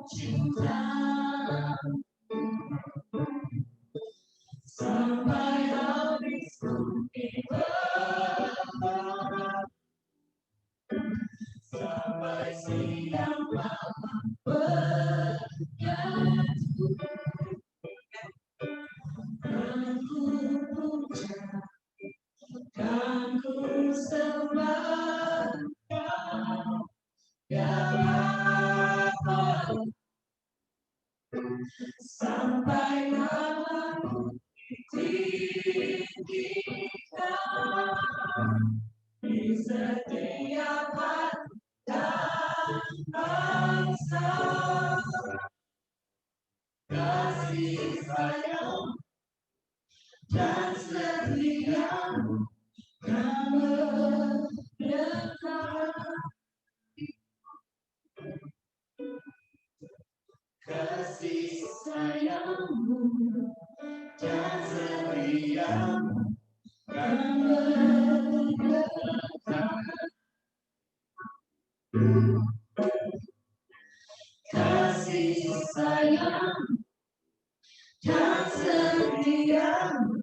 cinta sampai habis bumi bergerak, sampai siang malam berganti. Aku puja dan ku sembah Kau, ya Allah, sampai namamu ditinggikan di setiap hati dan bangsa. Kasih sayang dan setiamu kan berdekat. Kasih sayangmu dan setiamu kan berdekat. Kasih sayang dan setiamu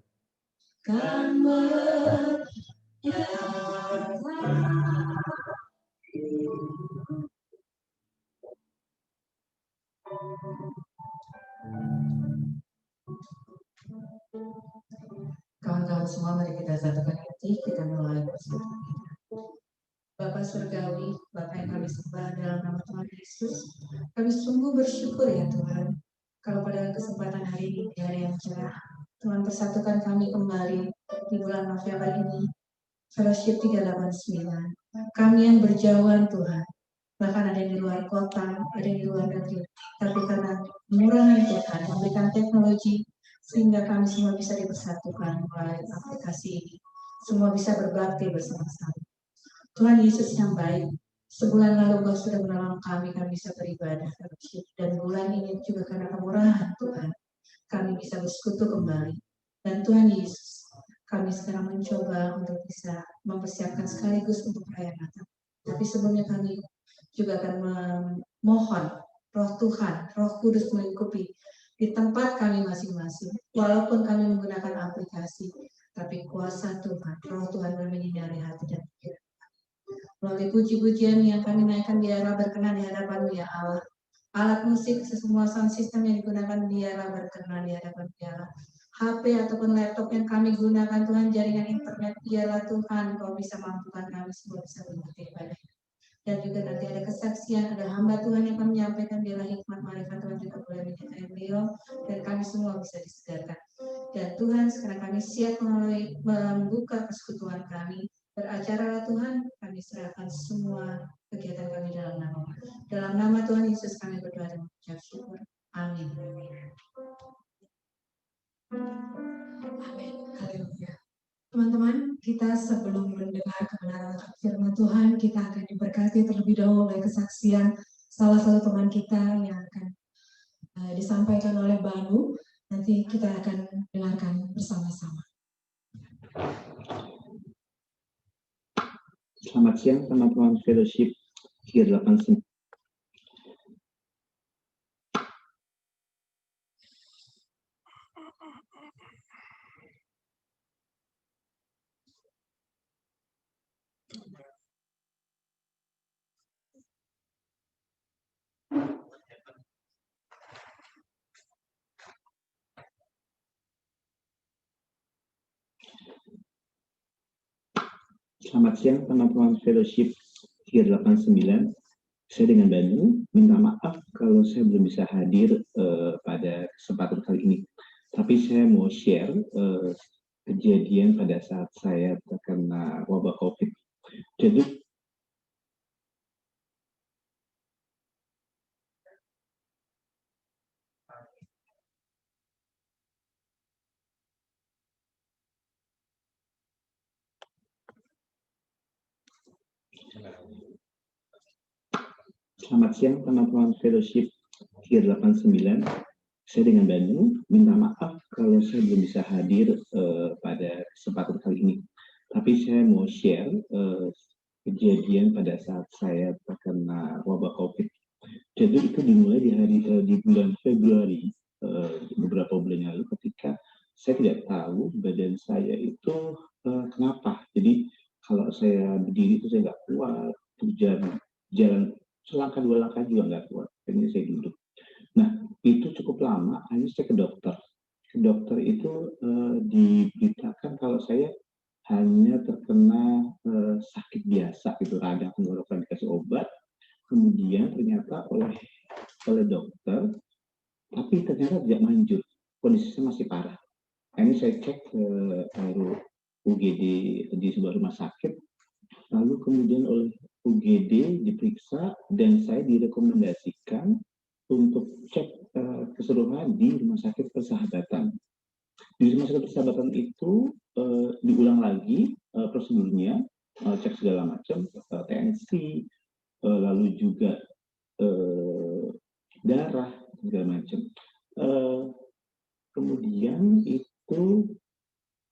kan berdekat. Kawan-kawan semua, mari kita satukan hati, kita mulai persatuan kita. Bapa Surgawi, Bapa yang kami sembah dalam nama Tuhan Yesus, kami sungguh bersyukur ya Tuhan, kalau pada kesempatan hari ini, di hari yang cerah, Tuhan persatukan kami kembali di bulan November ini, Fellowship 389. Kami yang berjauhan Tuhan, bahkan ada yang di luar kota, ada yang di luar negeri, tapi karena kemurahan Tuhan, memberikan teknologi, sehingga kami semua bisa dipersatukan melalui aplikasi ini. Semua bisa berbakti bersama-sama. Tuhan Yesus yang baik, sebulan lalu Engkau sudah menolong kami bisa beribadah. Dan bulan ini juga karena kemurahan Tuhan, kami bisa bersekutu kembali. Dan Tuhan Yesus, kami sekarang mencoba untuk bisa mempersiapkan sekaligus untuk perayaan Natal. Tapi sebelumnya kami juga akan memohon Roh Tuhan, Roh Kudus melingkupi di tempat kami masing-masing. Walaupun kami menggunakan aplikasi, tapi kuasa Tuhan, Roh Tuhan menyinari hati dan pikiran. Melalui puji-pujian yang kami naikkan biarlah berkenan di hadapan-Mu ya Allah. Alat musik, semua sound system yang digunakan biarlah berkenan di hadapan biarlah. HP ataupun laptop yang kami gunakan Tuhan, jaringan internet biarlah Tuhan Kau bisa mampukan kami semua bisa berbakti kepada. Dan juga nanti ada kesaksian, ada hamba Tuhan yang akan menyampaikan biarlah hikmat marifat Tuhan juga boleh menyertai beliau dan kami semua bisa disegarkan. Dan Tuhan sekarang kami siap membuka persekutuan kami. Beracara Tuhan, kami serahkan semua kegiatan kami dalam nama. Dalam nama Tuhan Yesus kami berdoa dan mengucap syukur. Amin. Amin. Haleluya. Teman-teman, kita sebelum mendengar kebenaran firman Tuhan, kita akan diberkati terlebih dahulu oleh kesaksian salah satu teman kita yang akan disampaikan oleh Banu. Nanti kita akan dengarkan bersama-sama. Selamat siang teman-teman Fellowship 389. Selamat siang teman-teman Fellowship 389. Saya dengan Banu, minta maaf kalau saya belum bisa hadir pada kesempatan kali ini. Tapi saya mau share kejadian pada saat saya terkena wabah COVID. Jadi selamat siang teman-teman Fellowship 389. Saya dengan Banu, minta maaf kalau saya belum bisa hadir pada kesempatan kali ini. Tapi saya mau share kejadian pada saat saya terkena wabah COVID. Jadi itu dimulai di bulan Februari, beberapa bulan yang lalu, ketika saya tidak tahu badan saya itu kenapa. Jadi kalau saya berdiri itu saya nggak kuat, jalan selangkah dua langkah juga nggak kuat. Akhirnya saya duduk. Nah, itu cukup lama. Akhirnya saya ke dokter. Ke dokter itu diberitakan kalau saya hanya terkena sakit biasa gitu, radang tenggorokan, dikasih obat. Kemudian ternyata oleh dokter, tapi ternyata tidak manjur, kondisinya masih parah. Ini saya cek ke UGD di sebuah rumah sakit, lalu kemudian oleh UGD diperiksa dan saya direkomendasikan untuk cek keseluruhan di Rumah Sakit Persahabatan. Di Rumah Sakit Persahabatan itu diulang lagi prosedurnya, cek segala macam, tensi, lalu juga darah, segala macam. Kemudian itu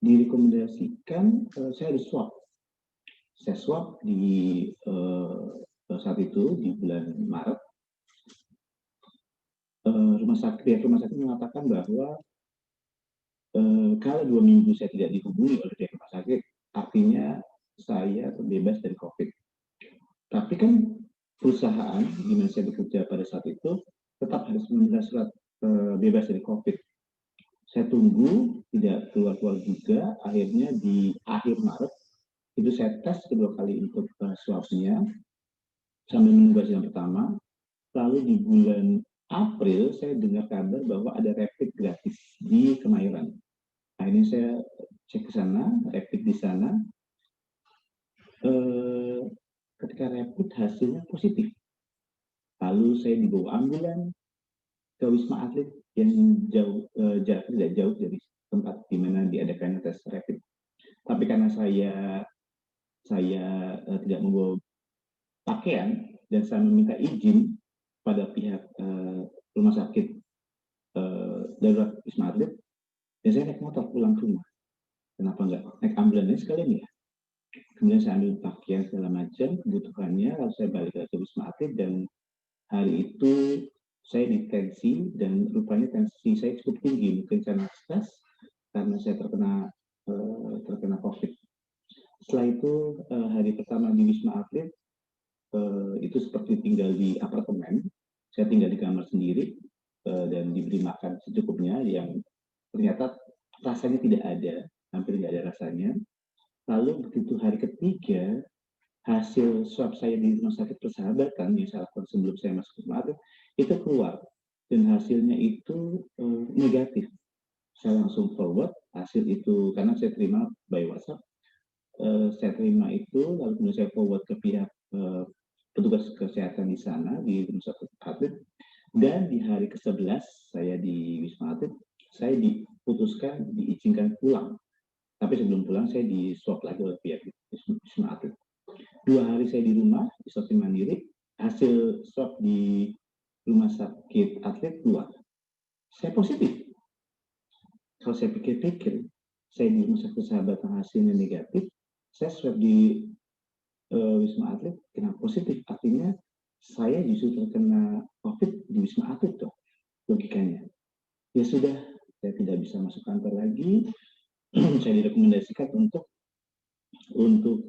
direkomendasikan saya harus swab. Saya swab di saat itu di bulan Maret. Rumah sakit mengatakan bahwa kalau 2 minggu saya tidak dihubungi oleh pihak rumah sakit, artinya saya terbebas dari COVID. Tapi kan perusahaan di mana saya bekerja pada saat itu tetap harus meminta surat bebas dari COVID. Saya tunggu, tidak keluar-keluar juga. Akhirnya di akhir Maret itu saya tes kedua kali untuk swabnya sambil menunggu hasil yang pertama. Lalu di bulan April saya dengar kabar bahwa ada rapid gratis di Kemayoran. Akhirnya saya cek ke sana, rapid di sana. Ketika rapid hasilnya positif. Lalu saya dibawa ambulan ke Wisma Atlet yang jarak tidak jauh dari tempat di mana diadakan tes rapid. Tapi karena saya tidak membawa pakaian dan saya meminta izin pada pihak rumah sakit darurat Wisma Atlet, dan saya naik motor pulang ke rumah. Kenapa nggak naik ambulannya sekalian ya? Kemudian saya ambil pakaian segala macam kebutuhannya, lalu saya balik ke Wisma Atlet dan hari itu saya ditensi dan rupanya tensi saya cukup tinggi, mungkin karena stres karena saya terkena COVID. Setelah itu hari pertama di Wisma Atlet itu seperti tinggal di apartemen. Saya tinggal di kamar sendiri dan diberi makan secukupnya yang ternyata rasanya tidak ada, hampir tidak ada rasanya. Lalu begitu hari ketiga, hasil swab saya di Rumah Sakit Persahabatan yang saya lakukan sebelum saya masuk ke Wisma Atlet itu keluar dan hasilnya itu negatif. Saya langsung forward hasil itu karena saya terima by WhatsApp. Saya terima itu lalu kemudian saya forward ke pihak petugas kesehatan di sana di Rumah Sakit Atlet, dan di hari ke-11 saya di Wisma Atlet saya diputuskan diizinkan pulang. Tapi sebelum pulang saya di swab lagi oleh pihak Wisma Atlet. 2 hari saya di rumah isolasi mandiri, hasil swab di Rumah Sakit Atlet keluar. Saya positif. Kalau saya pikir-pikir, saya di Rumah Sakit Persahabatan hasilnya negatif, saya swab di Wisma Atlet kena positif. Artinya saya justru terkena COVID di Wisma Atlet tuh logikanya. Ya sudah, saya tidak bisa masuk kantor lagi. Saya direkomendasikan untuk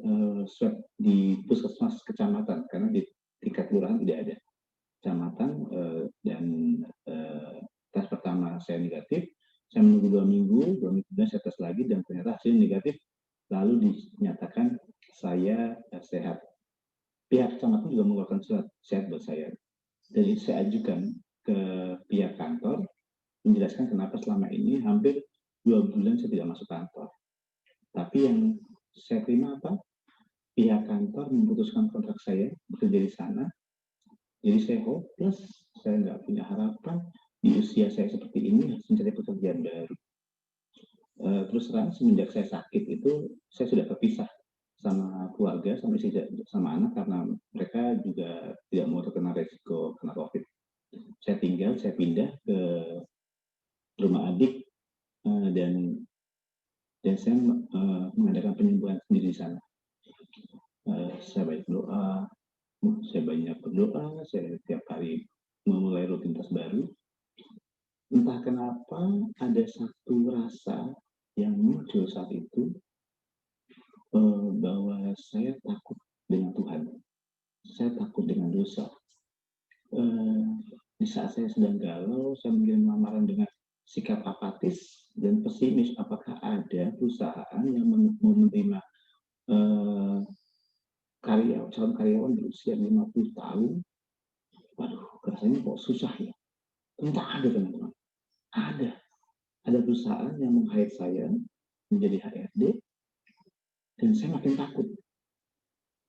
swab di puskesmas kecamatan karena di tingkat kelurahan tidak ada. Kecamatan dan tes pertama saya negatif. Saya menunggu 2 minggu kemudian saya tes lagi dan ternyata hasil negatif. Lalu dinyatakan saya sehat. Pihak kecamatan juga mengeluarkan surat sehat buat saya. Jadi saya ajukan ke pihak kantor menjelaskan kenapa selama ini hampir 2 bulan saya tidak masuk kantor. Tapi yang saya terima apa? Pihak kantor memutuskan kontrak saya bekerja di sana. Jadi saya hopeless, saya nggak punya harapan di usia saya seperti ini harus mencari pekerjaan baru. Terus terang semenjak saya sakit itu saya sudah terpisah sama keluarga, sama anak karena mereka juga tidak mau terkena resiko kena COVID. Saya pindah ke rumah adik dan dan saya mengadakan penyembuhan sendiri di sana. Saya banyak berdoa, saya tiap hari memulai rutinitas baru. Entah kenapa ada satu rasa yang muncul saat itu, bahwa saya takut dengan Tuhan, saya takut dengan dosa. Di saat saya sedang galau, saya mengirim lamaran dengan sikap apatis dan pesimis. Apakah ada perusahaan yang mau menerima calon karyawan berusia 50 tahun? Waduh, rasanya kok susah ya. Ternyata ada, teman-teman. Ada perusahaan yang meng-hire saya menjadi HRD, dan saya makin takut.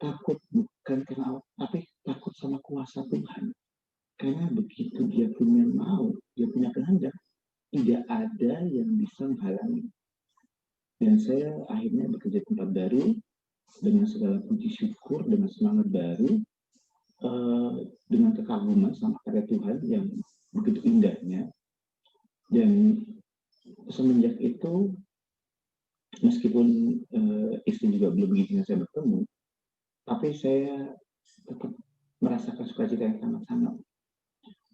Takut bukan karena apa, tapi takut sama kuasa Tuhan. Karena begitu dia punya mau, dia punya kehendak, tidak ada yang bisa menghalangi. Dan saya akhirnya bekerja di tempat baru dengan segala puji syukur, dengan semangat baru, dengan kekaguman sama karya Tuhan yang begitu indahnya. Dan semenjak itu, meskipun istri juga belum begitu saya bertemu, tapi saya tetap merasakan sukacita yang sangat-sangat.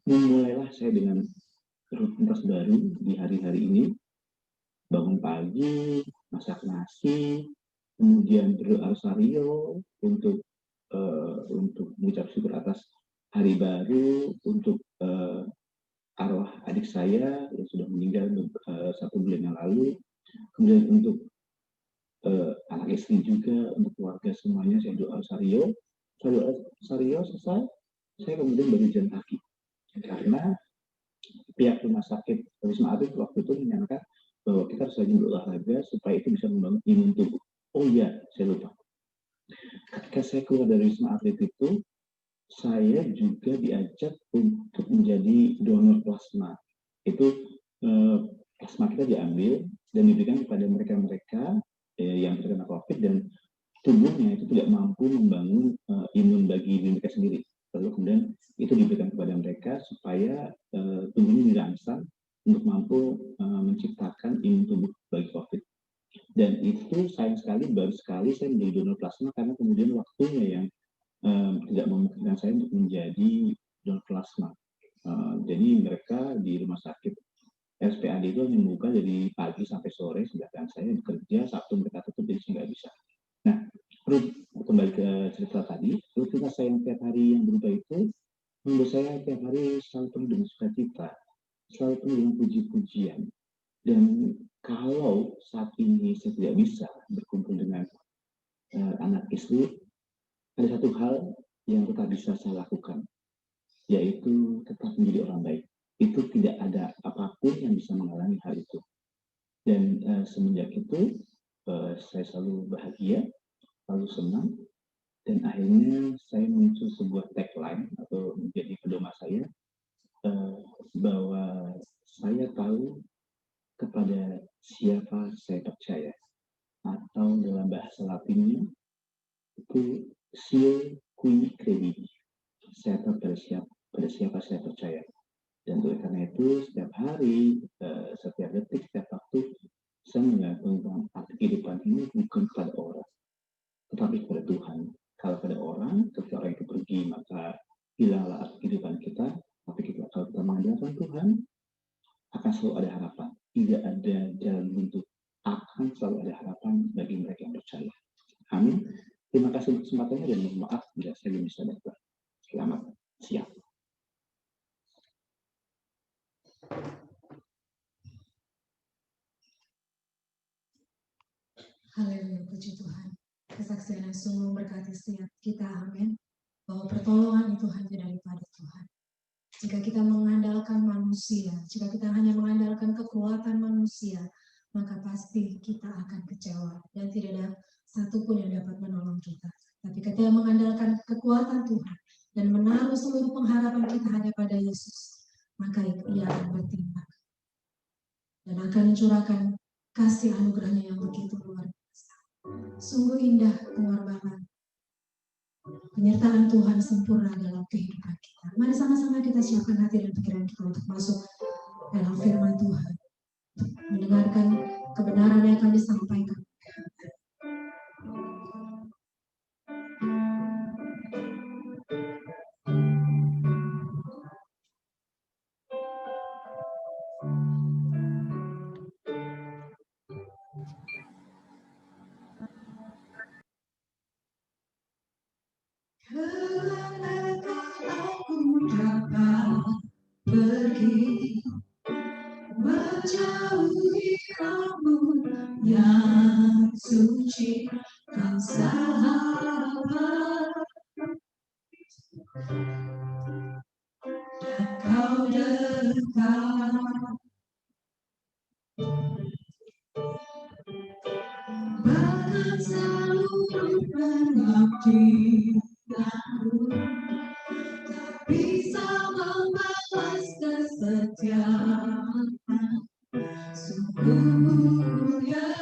Mulailah saya dengan rutinitas baru di hari-hari ini, bangun pagi, masak nasi, kemudian berdoa rosario untuk mengucap syukur atas hari baru, untuk arwah adik saya yang sudah meninggal 1 bulan yang lalu, kemudian untuk anak istri juga, untuk keluarga semuanya saya doa rosario. Doa rosario selesai, saya kemudian baru jalan kaki, karena pihak rumah sakit Wisma Atlet waktu itu menyatakan bahwa kita harus rajin berolahraga supaya itu bisa membangun imun tubuh. Oh iya, saya lupa. Ketika saya keluar dari Wisma Atlet itu, saya juga diajak untuk menjadi donor plasma. Itu plasma kita diambil dan diberikan kepada mereka-mereka yang terkena COVID dan tubuhnya itu tidak mampu membangun imun bagi diri mereka sendiri. Lalu kemudian itu diberikan kepada mereka supaya tubuhnya dirangsang untuk mampu menciptakan imun tubuh bagi COVID. Dan itu sayang sekali, baru sekali saya menjadi donor plasma karena kemudian waktunya yang tidak memungkinkan saya untuk menjadi donor plasma. Jadi mereka di rumah sakit RSPAD itu hanya membuka dari pagi sampai sore, sedangkan saya bekerja Sabtu mereka tutup, jadi saya nggak bisa. Nah, kembali ke cerita tadi, rutinitas saya yang tiap hari yang berubah itu membuat saya tiap hari selalu penuh dengan sukacita, selalu penuh dengan puji-pujian. Dan kalau saat ini saya tidak bisa berkumpul dengan anak istri, ada satu hal yang tetap bisa saya lakukan, yaitu tetap menjadi orang baik. Itu tidak ada apapun yang bisa menghalangi hal itu. Dan semenjak itu, saya selalu bahagia, selalu senang, dan akhirnya saya muncul sebuah tagline atau menjadi pedoman saya, bahwa saya tahu kepada siapa saya percaya, atau dalam bahasa Latinnya itu Sio Qui Credi. Saya tahu pada siapa saya percaya. Dan oleh karena itu setiap hari, setiap detik, setiap waktu saya menggantungkan arti kehidupan ini bukan kepada orang, tetapi kepada Tuhan. Kalau pada orang, ketika orang itu pergi, maka hilanglah arti kehidupan kita. Tapi kalau kita mengandalkan Tuhan, akan selalu ada harapan. Tidak ada jalan buntu. Akan selalu ada harapan bagi mereka yang percaya. Amin. Terima kasih untuk kesempatannya dan mohon maaf bila saya belum bisa datang. Selamat siang. Haleluya, puji Tuhan. Kesaksian yang sungguh memberkati setiap kita, amin. Bahwa pertolongan itu hanya daripada Tuhan. Jika kita mengandalkan manusia, jika kita hanya mengandalkan kekuatan manusia, maka pasti kita akan kecewa dan tidak ada satupun yang dapat menolong kita. Tapi kita mengandalkan kekuatan Tuhan dan menaruh seluruh pengharapan kita hanya pada Yesus, maka Ia akan bertindak dan akan mencurahkan kasih anugerahnya yang begitu luar biasa. Sungguh indah pengorbanan, penyertaan Tuhan sempurna dalam kehidupan kita. Mari sama-sama kita siapkan hati dan pikiran kita untuk masuk dalam firman Tuhan, mendengarkan kebenaran yang kami sampaikan. Kemanakah aku dapat pergi menjauhi kamu yang suci dan sahabat, dan kau dekat bahkan seluruh pengabdianmu tak bisa membalas kesetiaan. Sungguh mulia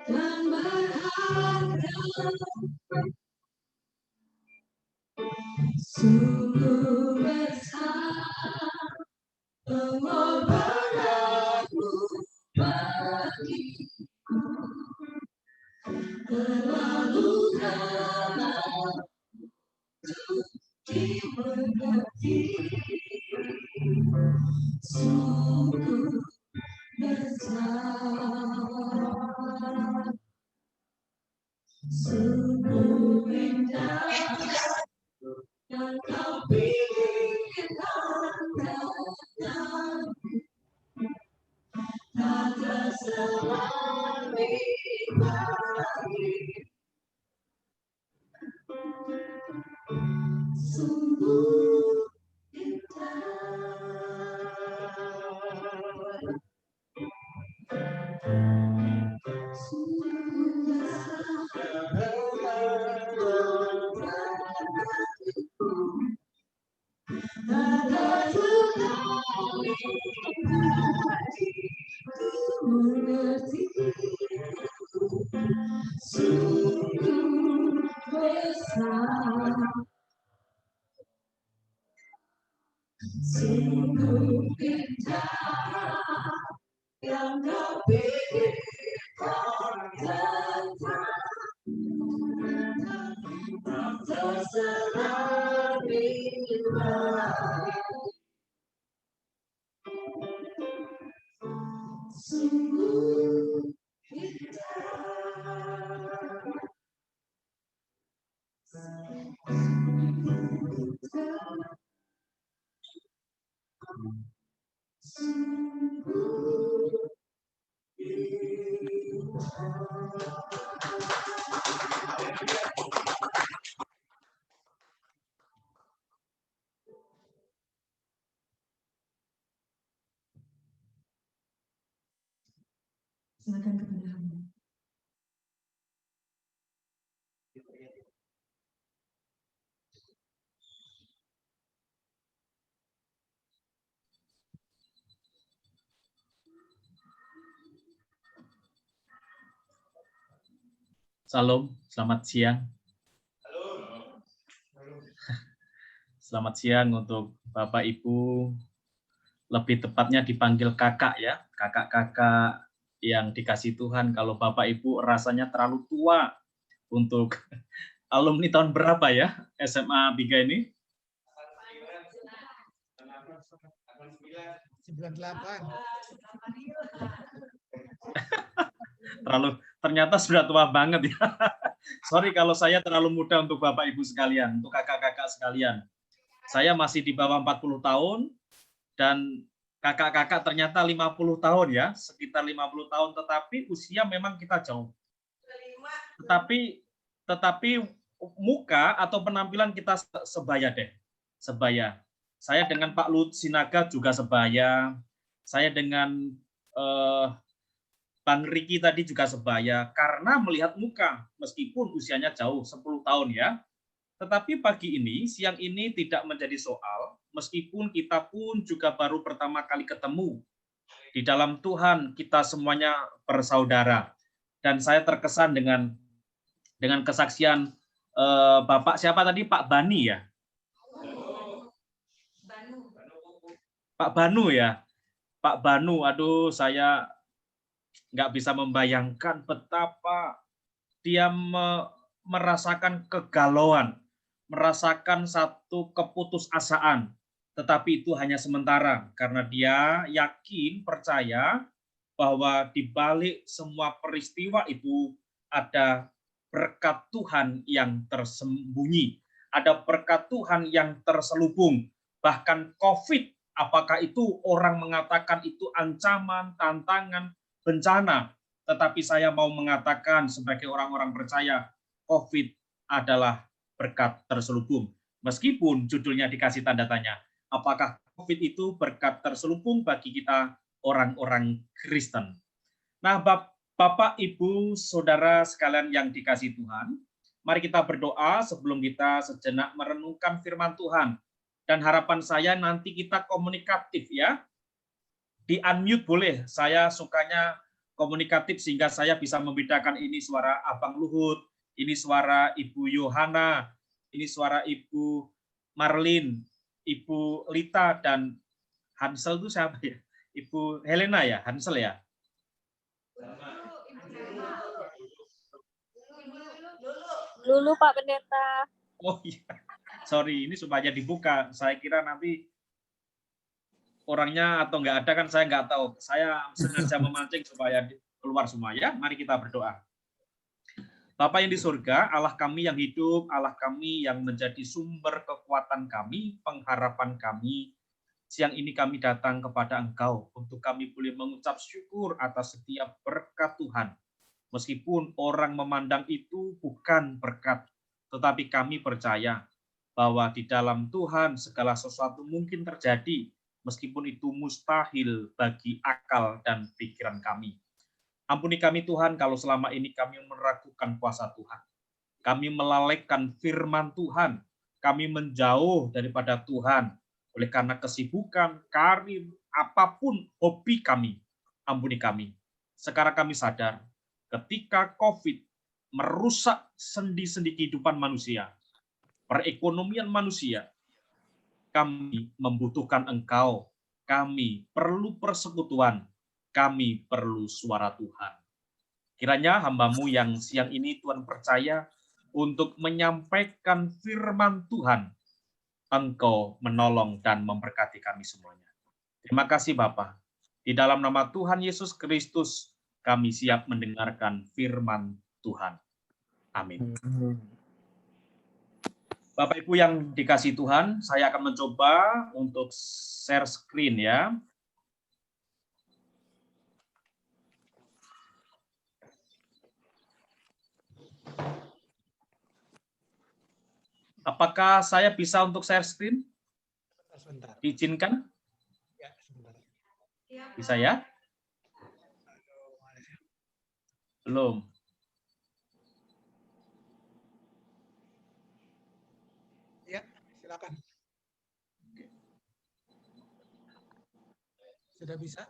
dan berharga, sungguh besar pengorbananmu bagiku, terlalu dalam untuk dimengerti. Sungguh besar, sungguh indah yang kau pilihkan datang, tak terselami lagi. Sungguh indah, sungguh besar, tak terselami lagi. Ku mengerti, sungguh besar, sungguh indah yang kau pilihkan datang, tak terselami lagi. Sungguh indah, sungguh Silakan kepada hamba. Salam, selamat siang. Selamat siang untuk Bapak Ibu, lebih tepatnya dipanggil kakak ya, kakak-kakak yang dikasih Tuhan. Kalau Bapak Ibu rasanya terlalu tua untuk alumni tahun berapa ya SMA Biga ini? 98. Ternyata sudah tua banget ya. Sorry kalau saya terlalu muda untuk Bapak Ibu sekalian, untuk kakak-kakak sekalian. Saya masih di bawah 40 tahun dan kakak-kakak ternyata 50 tahun ya, sekitar 50 tahun, tetapi usia memang kita jauh. Tetapi muka atau penampilan kita sebaya deh. Sebaya. Saya dengan Pak Lut Sinaga juga sebaya. Saya dengan Bang Riki tadi juga sebaya karena melihat muka meskipun usianya jauh 10 tahun ya. Tetapi pagi ini, siang ini tidak menjadi soal meskipun kita pun juga baru pertama kali ketemu. Di dalam Tuhan kita semuanya bersaudara. Dan saya terkesan dengan kesaksian Bapak siapa tadi, Pak Bani ya? Pak Banu ya. Pak Banu, aduh saya nggak bisa membayangkan betapa dia merasakan kegalauan, merasakan satu keputusasaan, tetapi itu hanya sementara karena dia yakin, percaya bahwa di balik semua peristiwa itu ada berkat Tuhan yang tersembunyi, ada berkat Tuhan yang terselubung. Bahkan COVID, apakah itu orang mengatakan itu ancaman, tantangan, bencana, tetapi saya mau mengatakan sebagai orang-orang percaya, COVID adalah berkat terselubung. Meskipun judulnya dikasih tanda tanya, apakah COVID itu berkat terselubung bagi kita orang-orang Kristen? Nah, Bapak, Ibu, Saudara sekalian yang dikasih Tuhan, mari kita berdoa sebelum kita sejenak merenungkan firman Tuhan. Dan harapan saya nanti kita komunikatif ya. Di unmute boleh, saya sukanya komunikatif sehingga saya bisa membedakan ini suara Abang Luhut, ini suara Ibu Yohana, ini suara Ibu Marlin, Ibu Lita, dan Hansel itu siapa ya? Ibu Helena ya, Hansel ya? Lulu Pak Pendeta. Oh iya, sorry, ini supaya dibuka. Saya kira nanti orangnya atau nggak ada kan saya nggak tahu. Saya sengaja memancing supaya keluar semua ya. Mari kita berdoa. Bapa yang di surga, Allah kami yang hidup, Allah kami yang menjadi sumber kekuatan kami, pengharapan kami. Siang ini kami datang kepada Engkau untuk kami boleh mengucap syukur atas setiap berkat Tuhan. Meskipun orang memandang itu bukan berkat, tetapi kami percaya bahwa di dalam Tuhan segala sesuatu mungkin terjadi, meskipun itu mustahil bagi akal dan pikiran kami. Ampuni kami Tuhan kalau selama ini kami meragukan kuasa Tuhan. Kami melalaikan firman Tuhan. Kami menjauh daripada Tuhan. Oleh karena kesibukan, karir, apapun hobi kami. Ampuni kami. Sekarang kami sadar, ketika COVID merusak sendi-sendi kehidupan manusia, perekonomian manusia, kami membutuhkan Engkau. Kami perlu persekutuan. Kami perlu suara Tuhan. Kiranya hamba-Mu yang siang ini Tuhan percaya untuk menyampaikan firman Tuhan, Engkau menolong dan memberkati kami semuanya. Terima kasih Bapa. Di dalam nama Tuhan Yesus Kristus, kami siap mendengarkan firman Tuhan. Amin. Bapak Ibu yang dikasih Tuhan, saya akan mencoba untuk share screen ya. Apakah saya bisa untuk share screen? Sebentar. Diizinkan? Ya, sebentar. Bisa ya? Belum. Ya, silakan. Sudah bisa?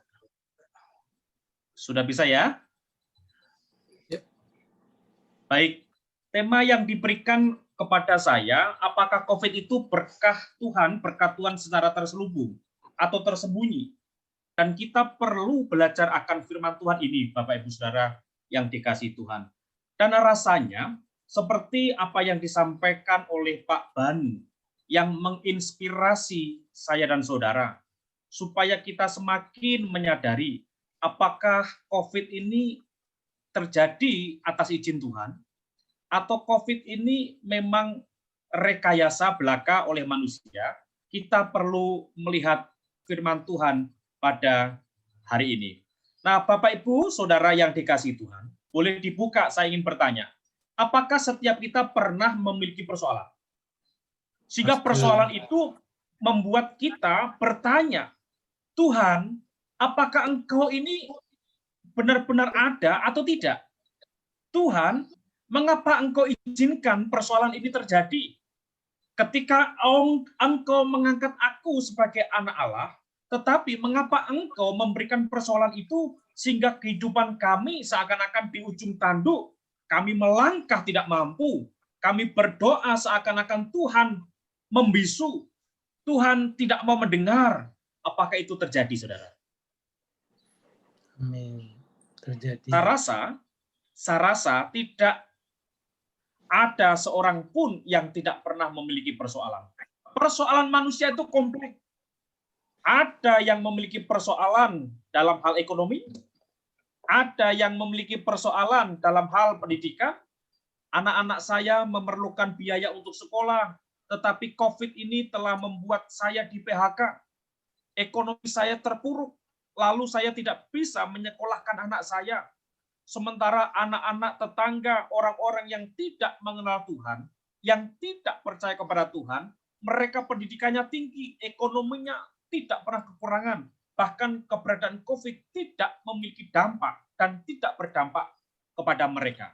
Sudah bisa ya? Ya. Baik. Tema yang diberikan kepada saya, apakah COVID itu berkah Tuhan secara terselubung atau tersembunyi? Dan kita perlu belajar akan firman Tuhan ini, Bapak Ibu Saudara yang dikasihi Tuhan. Dan rasanya seperti apa yang disampaikan oleh Pak Banu yang menginspirasi saya dan saudara supaya kita semakin menyadari apakah COVID ini terjadi atas izin Tuhan atau COVID ini memang rekayasa belaka oleh manusia. Kita perlu melihat firman Tuhan pada hari ini. Nah, Bapak Ibu, Saudara yang dikasihi Tuhan, boleh dibuka, saya ingin bertanya. Apakah setiap kita pernah memiliki persoalan? Sehingga persoalan itu membuat kita bertanya, Tuhan, apakah Engkau ini benar-benar ada atau tidak? Tuhan, mengapa Engkau izinkan persoalan ini terjadi? Ketika Engkau mengangkat aku sebagai anak Allah, tetapi mengapa Engkau memberikan persoalan itu sehingga kehidupan kami seakan-akan di ujung tanduk, kami melangkah tidak mampu, kami berdoa seakan-akan Tuhan membisu, Tuhan tidak mau mendengar. Apakah itu terjadi, saudara? Amin. Terjadi. Saya rasa tidak ada seorang pun yang tidak pernah memiliki persoalan. Persoalan manusia itu kompleks. Ada yang memiliki persoalan dalam hal ekonomi, ada yang memiliki persoalan dalam hal pendidikan. Anak-anak saya memerlukan biaya untuk sekolah, tetapi COVID ini telah membuat saya di PHK. Ekonomi saya terpuruk, lalu saya tidak bisa menyekolahkan anak saya. Sementara anak-anak tetangga, orang-orang yang tidak mengenal Tuhan, yang tidak percaya kepada Tuhan, mereka pendidikannya tinggi, ekonominya tidak pernah kekurangan. Bahkan keberadaan COVID tidak memiliki dampak dan tidak berdampak kepada mereka.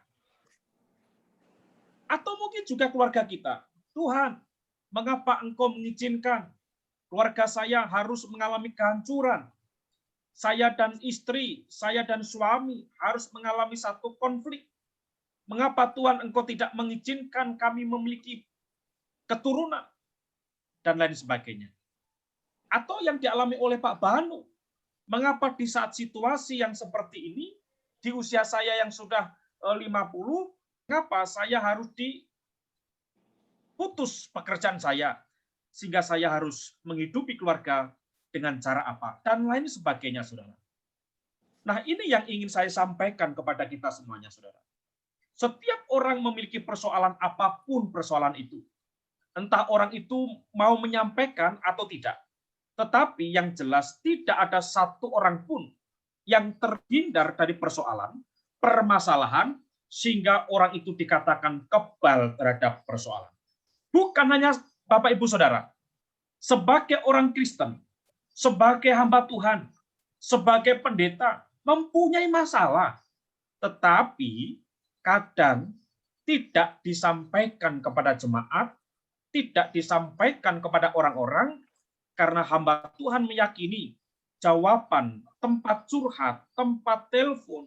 Atau mungkin juga keluarga kita. Tuhan, mengapa Engkau mengizinkan keluarga saya harus mengalami kehancuran? Saya dan istri, saya dan suami harus mengalami satu konflik. Mengapa Tuhan Engkau tidak mengizinkan kami memiliki keturunan? Dan lain sebagainya. Atau yang dialami oleh Pak Banu. Mengapa di saat situasi yang seperti ini, di usia saya yang sudah 50, mengapa saya harus diputus pekerjaan saya, sehingga saya harus menghidupi keluarga dengan cara apa, dan lain sebagainya, saudara. Nah, ini yang ingin saya sampaikan kepada kita semuanya, saudara. Setiap orang memiliki persoalan apapun persoalan itu. Entah orang itu mau menyampaikan atau tidak. Tetapi yang jelas tidak ada satu orang pun yang terhindar dari persoalan, permasalahan, sehingga orang itu dikatakan kebal terhadap persoalan. Bukan hanya Bapak Ibu Saudara, sebagai orang Kristen, sebagai hamba Tuhan, sebagai pendeta, mempunyai masalah, tetapi kadang tidak disampaikan kepada jemaat, tidak disampaikan kepada orang-orang, karena hamba Tuhan meyakini jawaban, tempat curhat, tempat telepon,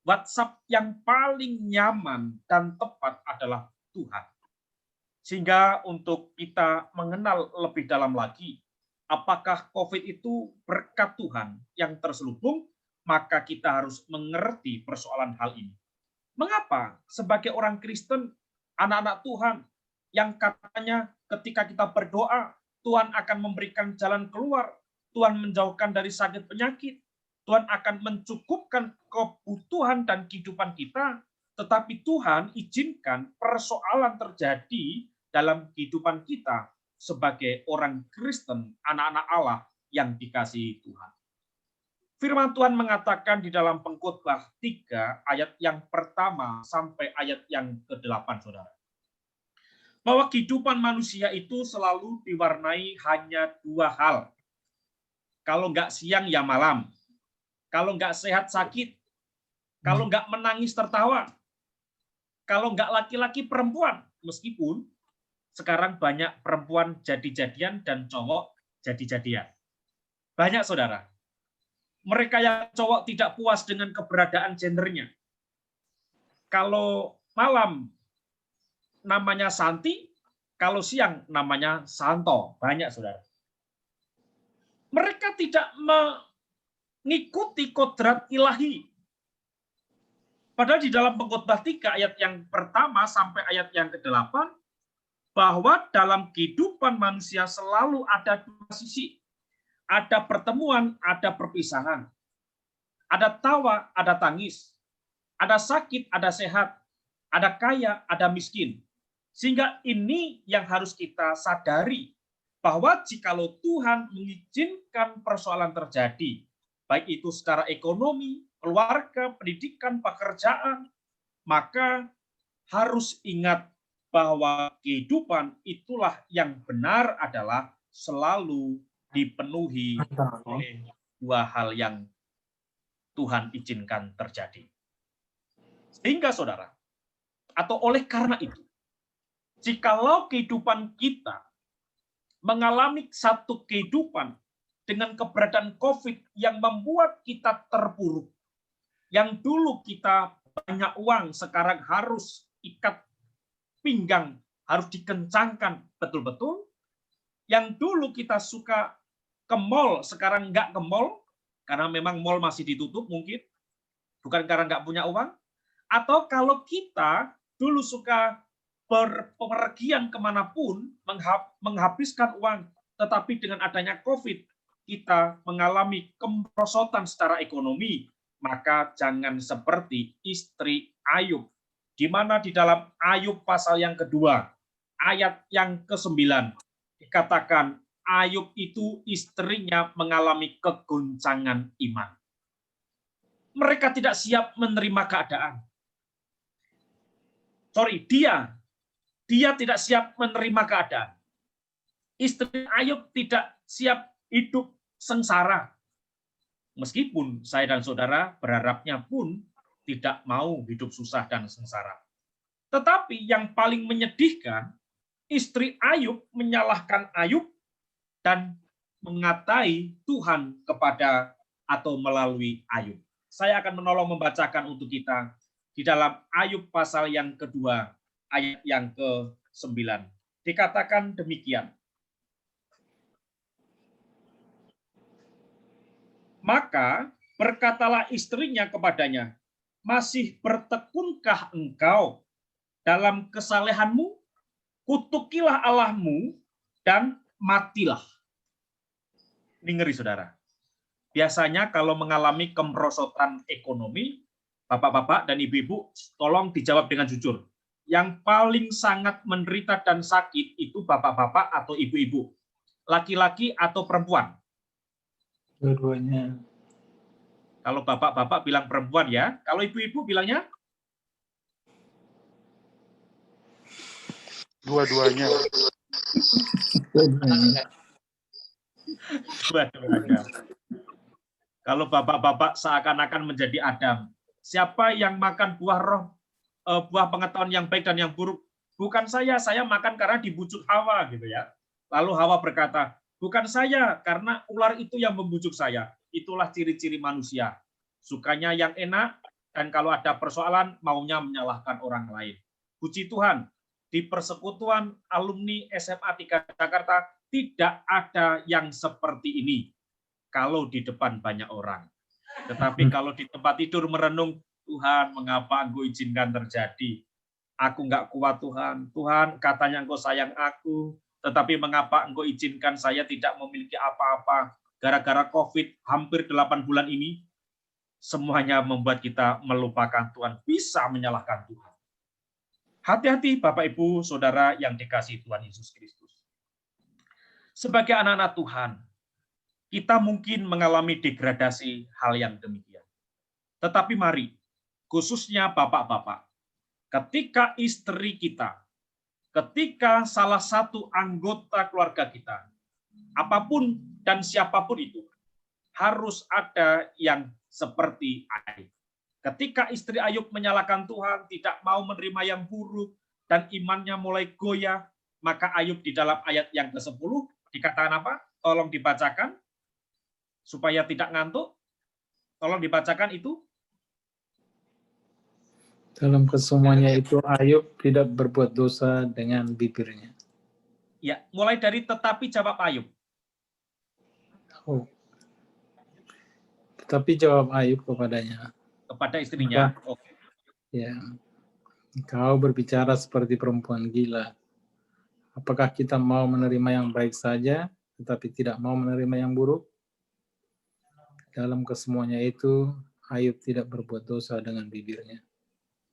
WhatsApp yang paling nyaman dan tepat adalah Tuhan. Sehingga untuk kita mengenal lebih dalam lagi, apakah COVID itu berkat Tuhan yang terselubung, maka kita harus mengerti persoalan hal ini. Mengapa sebagai orang Kristen, anak-anak Tuhan, yang katanya ketika kita berdoa, Tuhan akan memberikan jalan keluar, Tuhan menjauhkan dari sakit penyakit, Tuhan akan mencukupkan kebutuhan dan kehidupan kita, tetapi Tuhan izinkan persoalan terjadi dalam kehidupan kita sebagai orang Kristen, anak-anak Allah yang dikasihi Tuhan. Firman Tuhan mengatakan di dalam Pengkhotbah 3 ayat yang pertama sampai ayat yang ke-8, saudara. Bahwa kehidupan manusia itu selalu diwarnai hanya dua hal. Kalau nggak siang ya malam. Kalau nggak sehat sakit. Kalau nggak menangis tertawa. Kalau nggak laki-laki perempuan. Meskipun sekarang banyak perempuan jadi-jadian dan cowok jadi-jadian. Banyak, saudara. Mereka yang cowok tidak puas dengan keberadaan gendernya. Kalau malam namanya Santi, kalau siang namanya Santo. Banyak, saudara. Mereka tidak mengikuti kodrat ilahi. Padahal di dalam Pengkhotbah 3 ayat yang pertama sampai ayat yang ke-8, bahwa dalam kehidupan manusia selalu ada dua sisi. Ada pertemuan, ada perpisahan. Ada tawa, ada tangis. Ada sakit, ada sehat. Ada kaya, ada miskin. Sehingga ini yang harus kita sadari. Bahwa jikalau Tuhan mengizinkan persoalan terjadi, baik itu secara ekonomi, keluarga, pendidikan, pekerjaan, maka harus ingat bahwa kehidupan itulah yang benar adalah selalu dipenuhi oleh dua hal yang Tuhan izinkan terjadi. Sehingga saudara, atau oleh karena itu, jikalau kehidupan kita mengalami satu kehidupan dengan keberadaan COVID yang membuat kita terpuruk, yang dulu kita banyak uang, sekarang harus ikat pinggang, harus dikencangkan betul-betul, yang dulu kita suka ke mall, sekarang nggak ke mall, Karena memang mal masih ditutup mungkin, bukan karena nggak punya uang, atau kalau kita dulu suka berpergian kemanapun, menghabiskan uang, tetapi dengan adanya COVID, kita mengalami kemerosotan secara ekonomi, maka jangan seperti istri Ayub, di mana di dalam Ayub pasal yang kedua, ayat yang ke-9, dikatakan Ayub itu istrinya mengalami kegoncangan iman. Mereka tidak siap menerima keadaan. Dia tidak siap menerima keadaan. Istri Ayub tidak siap hidup sengsara. Meskipun saya dan saudara berharapnya pun tidak mau hidup susah dan sengsara. Tetapi yang paling menyedihkan, istri Ayub menyalahkan Ayub dan mengatai Tuhan kepada atau melalui Ayub. Saya akan menolong membacakan untuk kita di dalam Ayub pasal yang kedua, ayat yang ke-9. Dikatakan demikian. Maka berkatalah istrinya kepadanya, masih bertekunkah engkau dalam kesalehanmu? Kutukilah Allahmu dan matilah. Ini ngeri, saudara. Biasanya kalau mengalami kemerosotan ekonomi, bapak-bapak dan ibu-ibu, tolong dijawab dengan jujur. Yang paling sangat menderita dan sakit itu bapak-bapak atau ibu-ibu. Laki-laki atau perempuan? Dua-duanya. Kalau bapak-bapak bilang perempuan ya, kalau ibu-ibu bilangnya? Dua-duanya. Dua-duanya. Kalau bapak-bapak seakan-akan menjadi Adam. Siapa yang makan buah pengetahuan yang baik dan yang buruk? Bukan saya makan karena dibujuk Hawa gitu ya. Lalu Hawa berkata, bukan saya, karena ular itu yang membujuk saya. Itulah ciri-ciri manusia. Sukanya yang enak, dan kalau ada persoalan, maunya menyalahkan orang lain. Puji Tuhan, di persekutuan alumni SMA 3 Jakarta, tidak ada yang seperti ini. Kalau di depan banyak orang. Tetapi kalau di tempat tidur merenung, Tuhan, mengapa Engkau izinkan terjadi? Aku nggak kuat, Tuhan. Tuhan, katanya Engkau sayang aku, tetapi mengapa Engkau izinkan saya tidak memiliki apa-apa? Gara-gara COVID hampir 8 bulan ini, semuanya membuat kita melupakan Tuhan, bisa menyalahkan Tuhan. Hati-hati Bapak Ibu, Saudara yang dikasihi Tuhan Yesus Kristus. Sebagai anak-anak Tuhan, kita mungkin mengalami degradasi hal yang demikian. Tetapi mari, khususnya bapak-bapak, ketika istri kita, ketika salah satu anggota keluarga kita, apapun dan siapapun itu, harus ada yang seperti Ayub. Ketika istri Ayub menyalahkan Tuhan, tidak mau menerima yang buruk, dan imannya mulai goyah, maka Ayub di dalam ayat yang ke-10 dikatakan apa? Tolong dibacakan, supaya tidak ngantuk. Tolong dibacakan itu. Dalam kesemuanya itu Ayub tidak berbuat dosa dengan bibirnya. Ya, mulai dari tetapi jawab Ayub. Oh. Tetapi jawab Ayub kepadanya. Kepada istrinya. Oke. Ya. Kau berbicara seperti perempuan gila. Apakah kita mau menerima yang baik saja, tetapi tidak mau menerima yang buruk? Dalam kesemuanya itu, Ayub tidak berbuat dosa dengan bibirnya.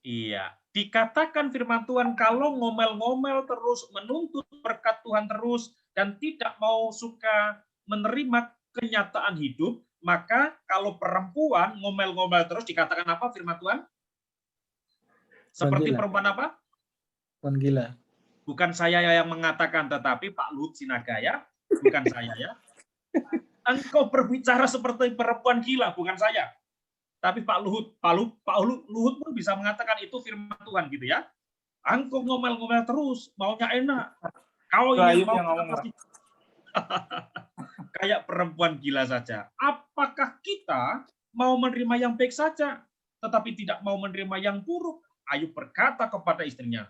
Iya, dikatakan firman Tuhan, kalau ngomel-ngomel terus, menuntut berkat Tuhan terus, dan tidak mau suka menerima kenyataan hidup, maka kalau perempuan ngomel-ngomel terus, dikatakan apa firman Tuhan? Seperti perempuan apa? Perempuan gila. Bukan saya yang mengatakan, tetapi Pak Luhut Sinaga ya, bukan saya ya. Engkau berbicara seperti perempuan gila, bukan saya. Tapi Pak Luhut pun bisa mengatakan itu firman Tuhan gitu ya. Engkau ngomel-ngomel terus, maunya enak. Kau ingin mau kayak perempuan gila saja. Apakah kita mau menerima yang baik saja, tetapi tidak mau menerima yang buruk? Ayub berkata kepada istrinya,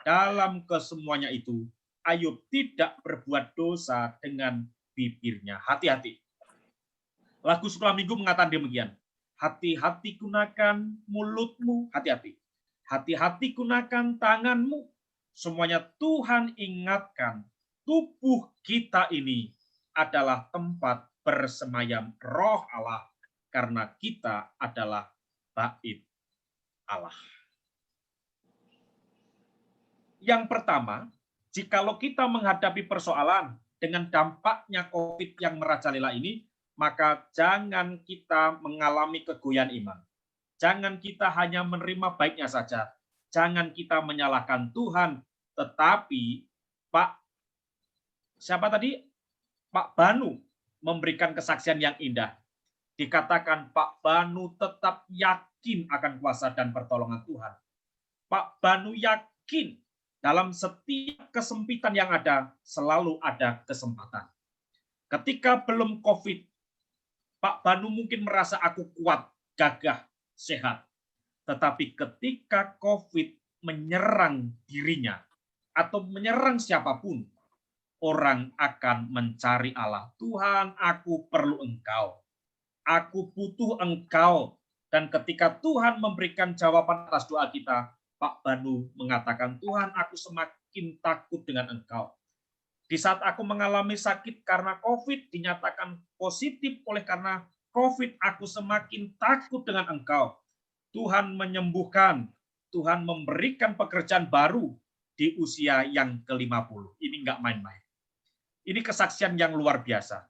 dalam kesemuanya itu, Ayub tidak berbuat dosa dengan bibirnya. Hati-hati. Lagu sekolah minggu mengatakan demikian. Hati-hati gunakan mulutmu, hati-hati. Hati-hati gunakan tanganmu. Semuanya Tuhan ingatkan, tubuh kita ini adalah tempat bersemayam Roh Allah, karena kita adalah bait Allah. Yang pertama, jikalau kita menghadapi persoalan dengan dampaknya COVID yang merajalela ini, maka jangan kita mengalami kegoyah iman. Jangan kita hanya menerima baiknya saja. Jangan kita menyalahkan Tuhan, tetapi siapa tadi? Pak Banu memberikan kesaksian yang indah. Dikatakan Pak Banu tetap yakin akan kuasa dan pertolongan Tuhan. Pak Banu yakin dalam setiap kesempitan yang ada, selalu ada kesempatan. Ketika belum COVID, Pak Banu mungkin merasa aku kuat, gagah, sehat. Tetapi ketika COVID menyerang dirinya, atau menyerang siapapun, orang akan mencari Allah. Tuhan, aku perlu Engkau. Aku butuh Engkau. Dan ketika Tuhan memberikan jawaban atas doa kita, Pak Banu mengatakan, Tuhan, aku semakin takut dengan Engkau. Di saat aku mengalami sakit karena COVID, dinyatakan positif oleh karena COVID, aku semakin takut dengan Engkau. Tuhan menyembuhkan, Tuhan memberikan pekerjaan baru di usia yang ke-50. Ini enggak main-main. Ini kesaksian yang luar biasa.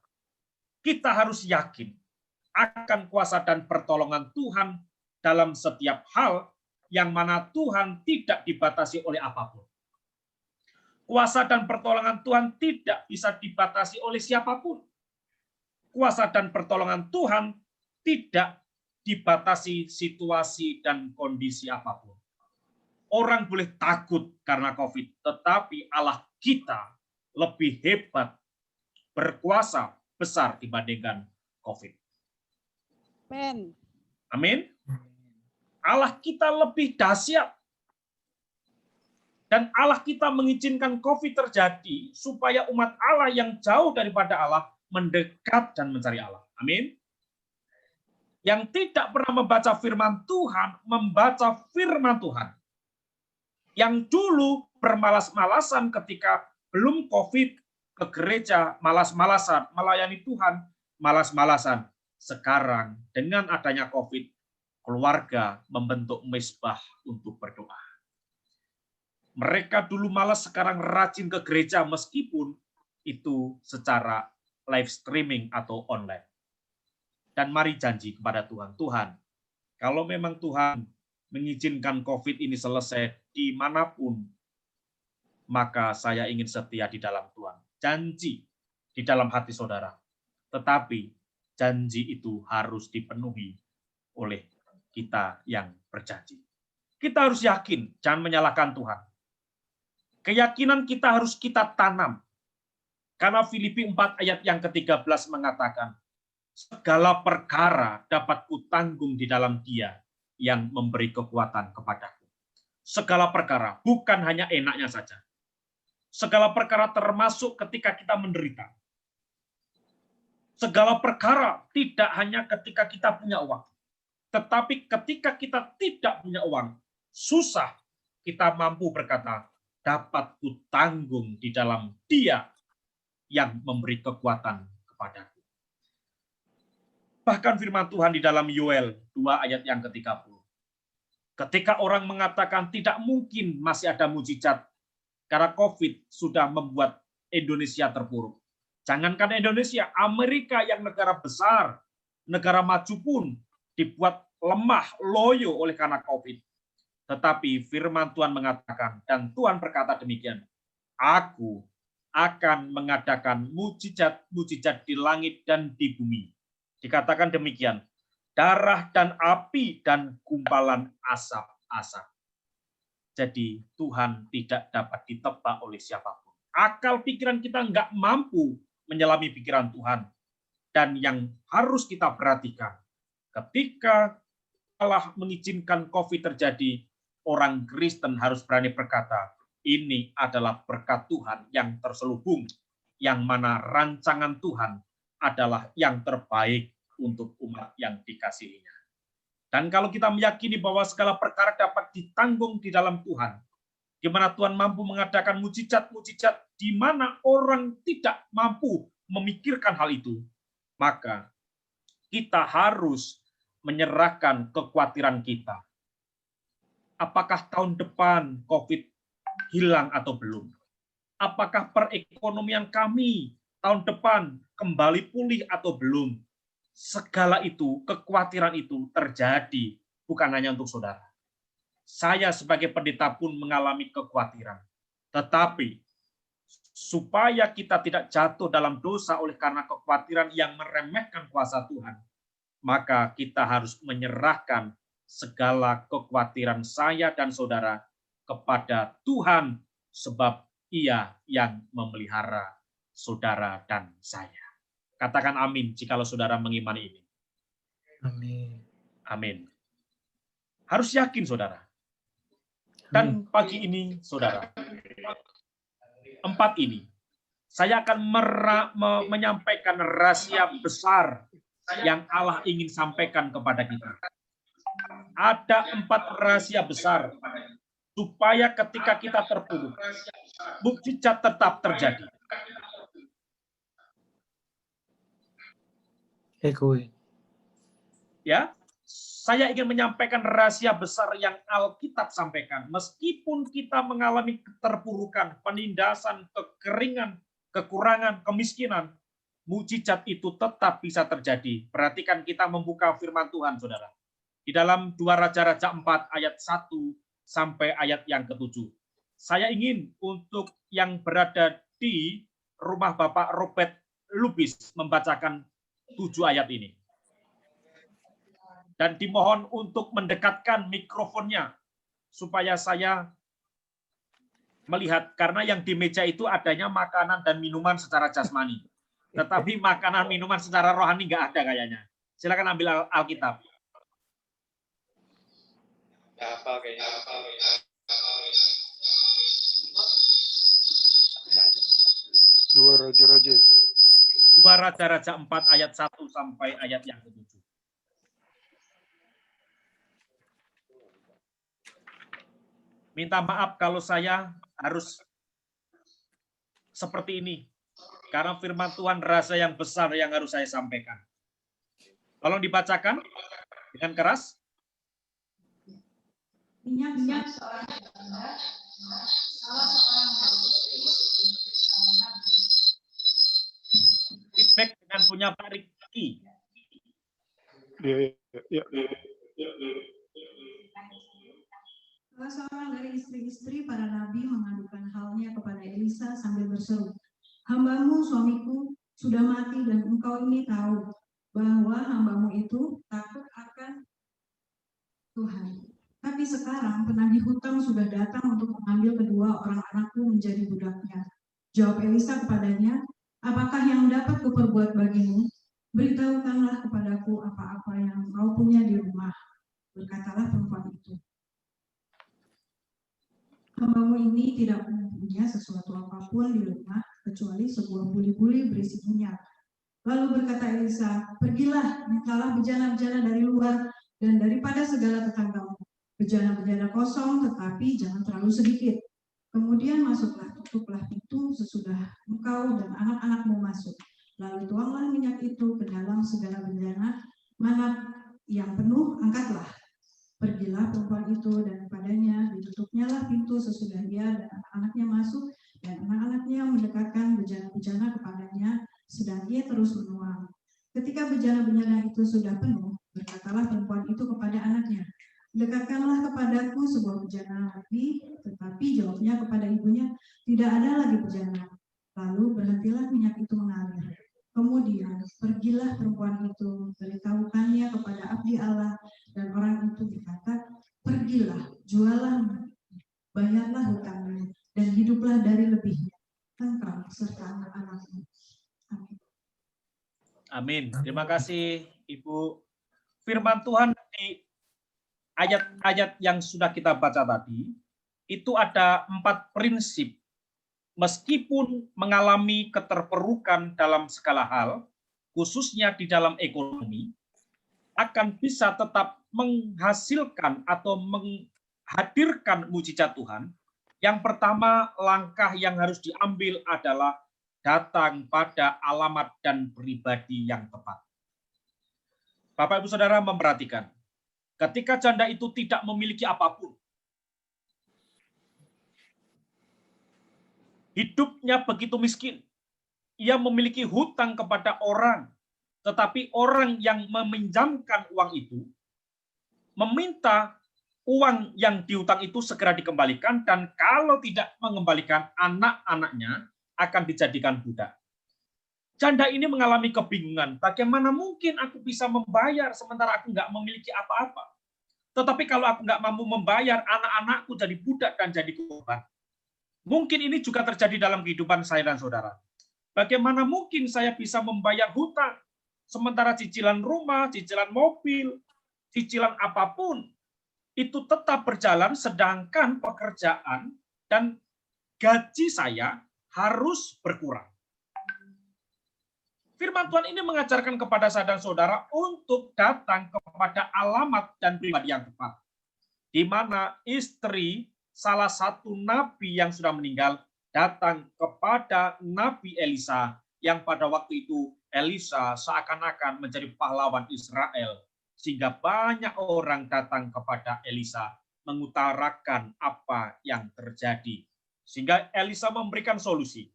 Kita harus yakin akan kuasa dan pertolongan Tuhan dalam setiap hal, yang mana Tuhan tidak dibatasi oleh apapun. Kuasa dan pertolongan Tuhan tidak bisa dibatasi oleh siapapun. Kuasa dan pertolongan Tuhan tidak dibatasi situasi dan kondisi apapun. Orang boleh takut karena COVID, tetapi Allah kita lebih hebat, berkuasa besar dibandingkan COVID. Amin. Amin. Allah kita lebih dahsyat. Dan Allah kita mengizinkan COVID terjadi supaya umat Allah yang jauh daripada Allah mendekat dan mencari Allah. Amin. Yang tidak pernah membaca firman Tuhan, membaca firman Tuhan. Yang dulu bermalas-malasan ketika belum COVID ke gereja, malas-malasan, melayani Tuhan, malas-malasan. Sekarang dengan adanya COVID, keluarga membentuk mezbah untuk berdoa. Mereka dulu malas, sekarang rajin ke gereja meskipun itu secara live streaming atau online. Dan mari janji kepada Tuhan, Tuhan, kalau memang Tuhan mengizinkan COVID ini selesai dimanapun, maka saya ingin setia di dalam Tuhan. Janji di dalam hati saudara. Tetapi janji itu harus dipenuhi oleh kita yang berjanji. Kita harus yakin, jangan menyalahkan Tuhan. Keyakinan kita harus kita tanam. Karena Filipi 4 ayat yang ke-13 mengatakan, segala perkara dapat kutanggung di dalam Dia yang memberi kekuatan kepadaku. Segala perkara, bukan hanya enaknya saja. Segala perkara termasuk ketika kita menderita. Segala perkara tidak hanya ketika kita punya uang. Tetapi ketika kita tidak punya uang, susah, kita mampu berkata, dapat kutanggung di dalam Dia yang memberi kekuatan kepadaku. Bahkan firman Tuhan di dalam Yoel 2 ayat yang ke-30. Ketika orang mengatakan tidak mungkin masih ada mujizat, karena COVID sudah membuat Indonesia terpuruk. Jangankan Indonesia, Amerika yang negara besar, negara maju pun dibuat lemah, loyo oleh karena COVID. Tetapi firman Tuhan mengatakan, dan Tuhan berkata demikian, aku akan mengadakan mujizat-mujizat di langit dan di bumi. Dikatakan demikian, darah dan api dan gumpalan asap-asap. Jadi Tuhan tidak dapat ditebak oleh siapapun. Akal pikiran kita nggak mampu menyelami pikiran Tuhan. Dan yang harus kita perhatikan, ketika Allah mengizinkan COVID terjadi, orang Kristen harus berani berkata, ini adalah berkat Tuhan yang terselubung, yang mana rancangan Tuhan adalah yang terbaik untuk umat yang dikasihinya. Dan kalau kita meyakini bahwa segala perkara dapat ditanggung di dalam Tuhan, di mana Tuhan mampu mengadakan mujizat-mujizat di mana orang tidak mampu memikirkan hal itu, maka kita harus menyerahkan kekhawatiran kita. Apakah tahun depan COVID hilang atau belum? Apakah perekonomian kami tahun depan kembali pulih atau belum? Segala itu, kekhawatiran itu terjadi bukan hanya untuk saudara. Saya sebagai pendeta pun mengalami kekhawatiran. Tetapi supaya kita tidak jatuh dalam dosa oleh karena kekhawatiran yang meremehkan kuasa Tuhan, maka kita harus menyerahkan segala kekhawatiran saya dan saudara kepada Tuhan, sebab Ia yang memelihara saudara dan saya. Katakan amin jikalau saudara mengimani ini. Amin. Amin. Harus yakin saudara. Dan pagi ini saudara, 4 ini, saya akan menyampaikan rahasia besar yang Allah ingin sampaikan kepada kita. Ada 4 rahasia besar supaya ketika kita terpuruk, mukjizat tetap terjadi. Ya, saya ingin menyampaikan rahasia besar yang Alkitab sampaikan. Meskipun kita mengalami keterpurukan, penindasan, kekeringan, kekurangan, kemiskinan, mukjizat itu tetap bisa terjadi. Perhatikan kita membuka firman Tuhan, saudara. Di dalam 2 Raja-Raja 4 ayat 1 sampai ayat yang ke-7. Saya ingin untuk yang berada di rumah Bapak Robert Lubis membacakan 7 ayat ini. Dan dimohon untuk mendekatkan mikrofonnya supaya saya melihat, karena yang di meja itu adanya makanan dan minuman secara jasmani. Tetapi makanan minuman secara rohani nggak ada kayaknya. Silakan ambil Alkitab. Dua Raja-Raja. 2 Raja-Raja 4 ayat 1 sampai ayat yang ke-7. Minta maaf kalau saya harus seperti ini. Karena firman Tuhan rasa yang besar yang harus saya sampaikan. Tolong dibacakan dengan keras. Minyak seorang janda, salah seorang Feedback dengan punya Pak Riki. Ya. Salah seorang dari istri-istri para nabi mengadukan halnya kepada Elisa sambil berseru, "Hambamu, suamiku, sudah mati dan engkau ini tahu bahwa hambamu itu takut akan Tuhan. Tapi sekarang penagih hutang sudah datang untuk mengambil kedua orang anakku menjadi budaknya." Jawab Elisa kepadanya, "Apakah yang dapat kuperbuat bagimu? Beritahukanlah kepadaku apa-apa yang kau punya di rumah." Berkatalah perempuan itu, "Hambamu ini tidak mempunyai sesuatu apapun di rumah kecuali sebuah buli-buli berisi minyak." Lalu berkata Elisa, "Pergilah, mintalah bejana-bejana dari luar dan daripada segala tetanggamu, bejana-bejana kosong tetapi jangan terlalu sedikit. Kemudian masuklah, tutuplah pintu sesudah engkau dan anak-anakmu masuk. Lalu tuanglah minyak itu ke dalam segala bejana, mana yang penuh angkatlah. Pergilah perempuan itu dan padanya ditutupnya lah pintu sesudah dia dan anak-anaknya masuk, dan anak-anaknya mendekatkan bejana-bejana kepadanya, sedang ia terus menuang. Ketika bejana-bejana itu sudah penuh, berkatalah perempuan itu kepada anaknya, 'Dekatkanlah kepadaku sebuah bejana lagi,' tetapi jawabnya kepada ibunya, 'Tidak ada lagi bejana.' Lalu berhentilah minyak itu mengalir. Kemudian pergilah perempuan itu, beritahukannya kepada abdi Allah, dan orang itu berkata, 'Pergilah, jualah, bayarlah hutangnya, dan hiduplah dari lebihnya, engkau serta anak-anakmu.'" Amin. Amin. Terima kasih Ibu. Firman Tuhan di ayat-ayat yang sudah kita baca tadi, itu ada 4 prinsip. Meskipun mengalami keterpurukan dalam segala hal, khususnya di dalam ekonomi, akan bisa tetap menghasilkan atau menghadirkan mujizat Tuhan, yang pertama langkah yang harus diambil adalah datang pada alamat dan pribadi yang tepat. Bapak Ibu Saudara memperhatikan, ketika janda itu tidak memiliki apapun, hidupnya begitu miskin, ia memiliki hutang kepada orang, tetapi orang yang meminjamkan uang itu meminta uang yang dihutang itu segera dikembalikan, dan kalau tidak mengembalikan, anak-anaknya akan dijadikan budak. Janda ini mengalami kebingungan, bagaimana mungkin aku bisa membayar sementara aku nggak memiliki apa-apa. Tetapi kalau aku nggak mampu membayar, anak-anakku jadi budak dan jadi korban. Mungkin ini juga terjadi dalam kehidupan saya dan saudara. Bagaimana mungkin saya bisa membayar hutang, sementara cicilan rumah, cicilan mobil, cicilan apapun, itu tetap berjalan, sedangkan pekerjaan dan gaji saya harus berkurang. Firman Tuhan ini mengajarkan kepada saya dan saudara untuk datang kepada alamat dan pribadi yang tepat. Di mana istri salah satu nabi yang sudah meninggal datang kepada Nabi Elisa, yang pada waktu itu Elisa seakan-akan menjadi pahlawan Israel, sehingga banyak orang datang kepada Elisa mengutarakan apa yang terjadi. Sehingga Elisa memberikan solusi.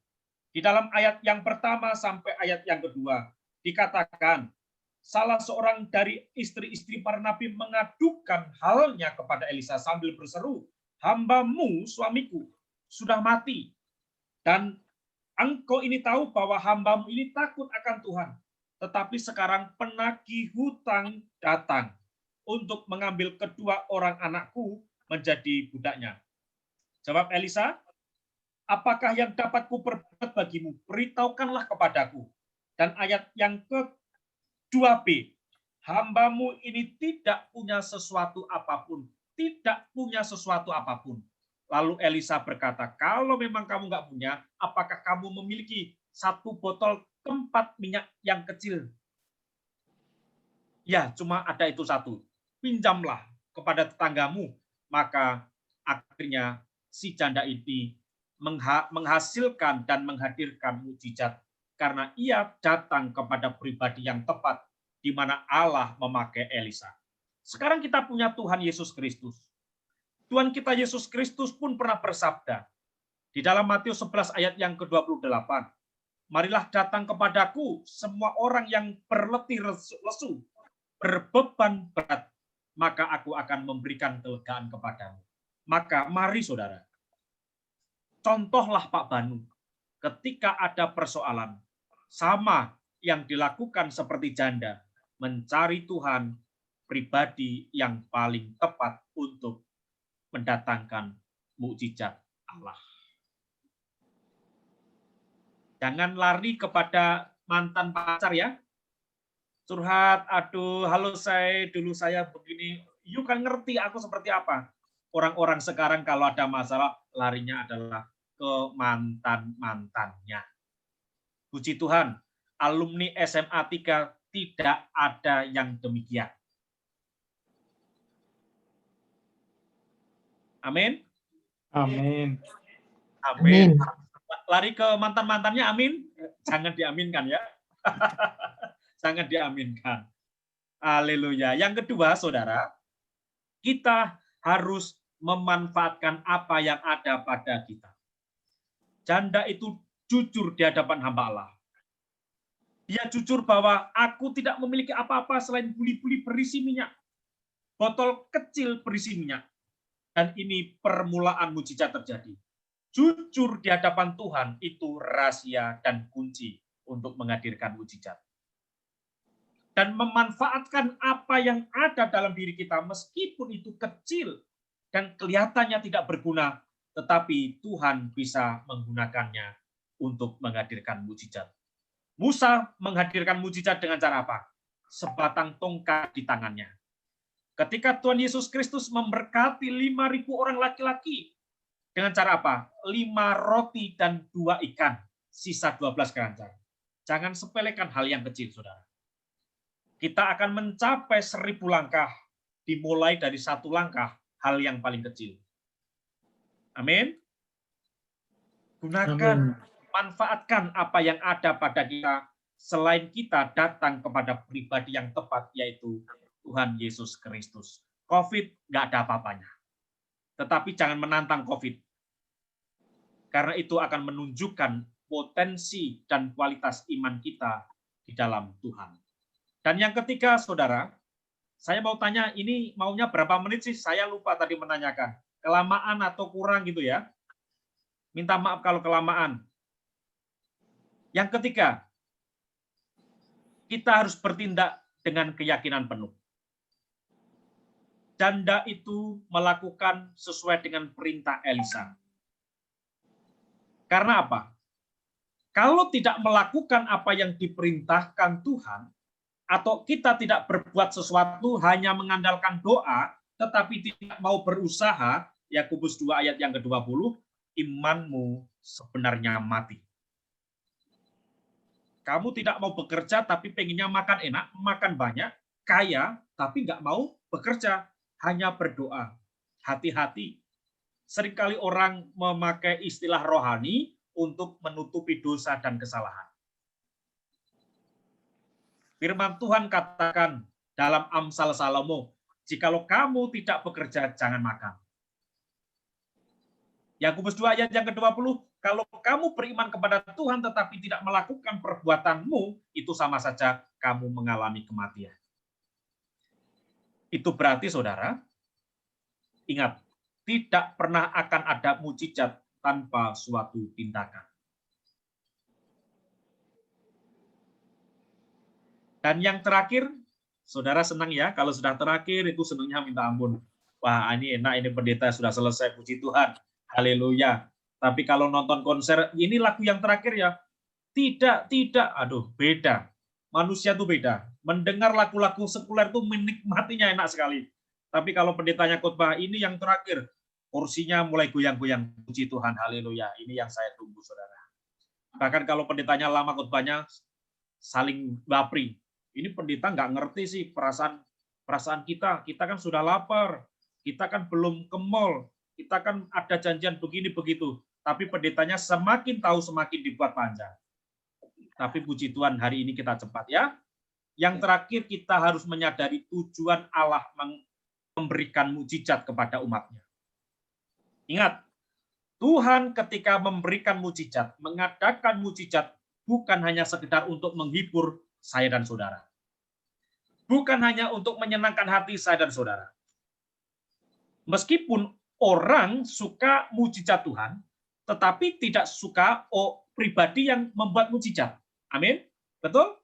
Di dalam ayat yang pertama sampai ayat yang kedua dikatakan, salah seorang dari istri-istri para nabi mengadukan halnya kepada Elisa sambil berseru, "Hambamu, suamiku, sudah mati. Dan engkau ini tahu bahwa hambamu ini takut akan Tuhan. Tetapi sekarang penagih hutang datang untuk mengambil kedua orang anakku menjadi budaknya." Jawab Elisa, "Apakah yang dapat kuperbuat bagimu? Beritahukanlah kepadaku." Dan ayat yang ke-2b, "Hambamu ini tidak punya sesuatu apapun." Tidak punya sesuatu apapun. Lalu Elisa berkata, "Kalau memang kamu nggak punya, apakah kamu memiliki satu botol keempat minyak yang kecil?" "Ya, cuma ada itu satu." "Pinjamlah kepada tetanggamu." Maka akhirnya si janda ini menghasilkan dan menghadirkan mujizat karena ia datang kepada pribadi yang tepat, di mana Allah memakai Elisa. Sekarang kita punya Tuhan Yesus Kristus. Tuhan kita Yesus Kristus pun pernah bersabda di dalam Matius 11 ayat yang ke-28, "Marilah datang kepadaku semua orang yang berletih lesu, berbeban berat, maka aku akan memberikan kelegaan kepadamu." Maka mari saudara, contohlah Pak Banu, ketika ada persoalan, sama yang dilakukan seperti janda, mencari Tuhan, pribadi yang paling tepat untuk mendatangkan mukjizat Allah. Jangan lari kepada mantan pacar ya. Curhat, "Aduh, halo dulu saya begini." You kan ngerti aku seperti apa. Orang-orang sekarang kalau ada masalah, larinya adalah ke mantan-mantannya. Puji Tuhan, alumni SMA 3 tidak ada yang demikian. Amin. Amin. Amin. Lari ke mantan-mantannya, amin. Jangan diaminkan ya. Jangan diaminkan. Haleluya. Yang kedua, saudara, kita harus memanfaatkan apa yang ada pada kita. Janda itu jujur di hadapan hamba Allah. Dia jujur bahwa aku tidak memiliki apa-apa selain buli-buli berisi minyak. Botol kecil berisi minyak. Dan ini permulaan mujizat terjadi. Jujur di hadapan Tuhan itu rahasia dan kunci untuk menghadirkan mujizat. Dan memanfaatkan apa yang ada dalam diri kita, meskipun itu kecil dan kelihatannya tidak berguna, tetapi Tuhan bisa menggunakannya untuk menghadirkan mujizat. Musa menghadirkan mujizat dengan cara apa? Sebatang tongkat di tangannya. Ketika Tuhan Yesus Kristus memberkati 5.000 orang laki-laki, dengan cara apa? 5 roti dan 2 ikan, sisa 12 keranjang. Jangan sepelekan hal yang kecil, saudara. Kita akan mencapai 1000 langkah, dimulai dari 1 langkah, hal yang paling kecil. Amin. Gunakan, manfaatkan apa yang ada pada kita, selain kita datang kepada pribadi yang tepat, yaitu Tuhan Yesus Kristus. COVID nggak ada apa-apanya. Tetapi jangan menantang COVID. Karena itu akan menunjukkan potensi dan kualitas iman kita di dalam Tuhan. Dan yang ketiga, saudara, saya mau tanya, ini maunya berapa menit sih? Saya lupa tadi menanyakan. Kelamaan atau kurang gitu ya? Minta maaf kalau kelamaan. Yang ketiga, kita harus bertindak dengan keyakinan penuh. Janda itu melakukan sesuai dengan perintah Elisa. Karena apa? Kalau tidak melakukan apa yang diperintahkan Tuhan, atau kita tidak berbuat sesuatu hanya mengandalkan doa, tetapi tidak mau berusaha, Yakobus 2 ayat yang ke-20, imanmu sebenarnya mati. Kamu tidak mau bekerja, tapi pengennya makan enak, makan banyak, kaya, tapi nggak mau bekerja, hanya berdoa. Hati-hati. Seringkali orang memakai istilah rohani untuk menutupi dosa dan kesalahan. Firman Tuhan katakan dalam Amsal Salomo, jikalau kamu tidak bekerja, jangan makan. Yakobus 2 ayat yang ke-20, kalau kamu beriman kepada Tuhan tetapi tidak melakukan perbuatanmu, itu sama saja kamu mengalami kematian. Itu berarti, saudara, ingat, tidak pernah akan ada mukjizat tanpa suatu tindakan. Dan yang terakhir, saudara senang ya, kalau sudah terakhir itu senangnya minta ampun. Wah, ini enak, ini pendeta sudah selesai, puji Tuhan. Haleluya. Tapi kalau nonton konser, ini lagu yang terakhir ya. Tidak, aduh, beda. Manusia itu beda. Mendengar lagu-lagu sekuler itu menikmatinya enak sekali. Tapi kalau pendetanya khotbah, ini yang terakhir. Kursinya mulai goyang-goyang. Puji Tuhan, haleluya. Ini yang saya tunggu, saudara. Bahkan kalau pendetanya lama khotbahnya, saling bapri. Ini pendeta nggak ngerti sih perasaan kita. Kita kan sudah lapar. Kita kan belum ke mall. Kita kan ada janjian begini begitu. Tapi pendetanya semakin tahu semakin dibuat panjang. Tapi puji Tuhan hari ini kita cepat ya. Yang terakhir kita harus menyadari tujuan Allah memberikan mukjizat kepada umatnya. Ingat, Tuhan ketika memberikan mukjizat, mengadakan mukjizat bukan hanya sekedar untuk menghibur saya dan saudara. Bukan hanya untuk menyenangkan hati saya dan saudara. Meskipun orang suka mukjizat Tuhan, tetapi tidak suka pribadi yang membuat mukjizat. Amin? Betul?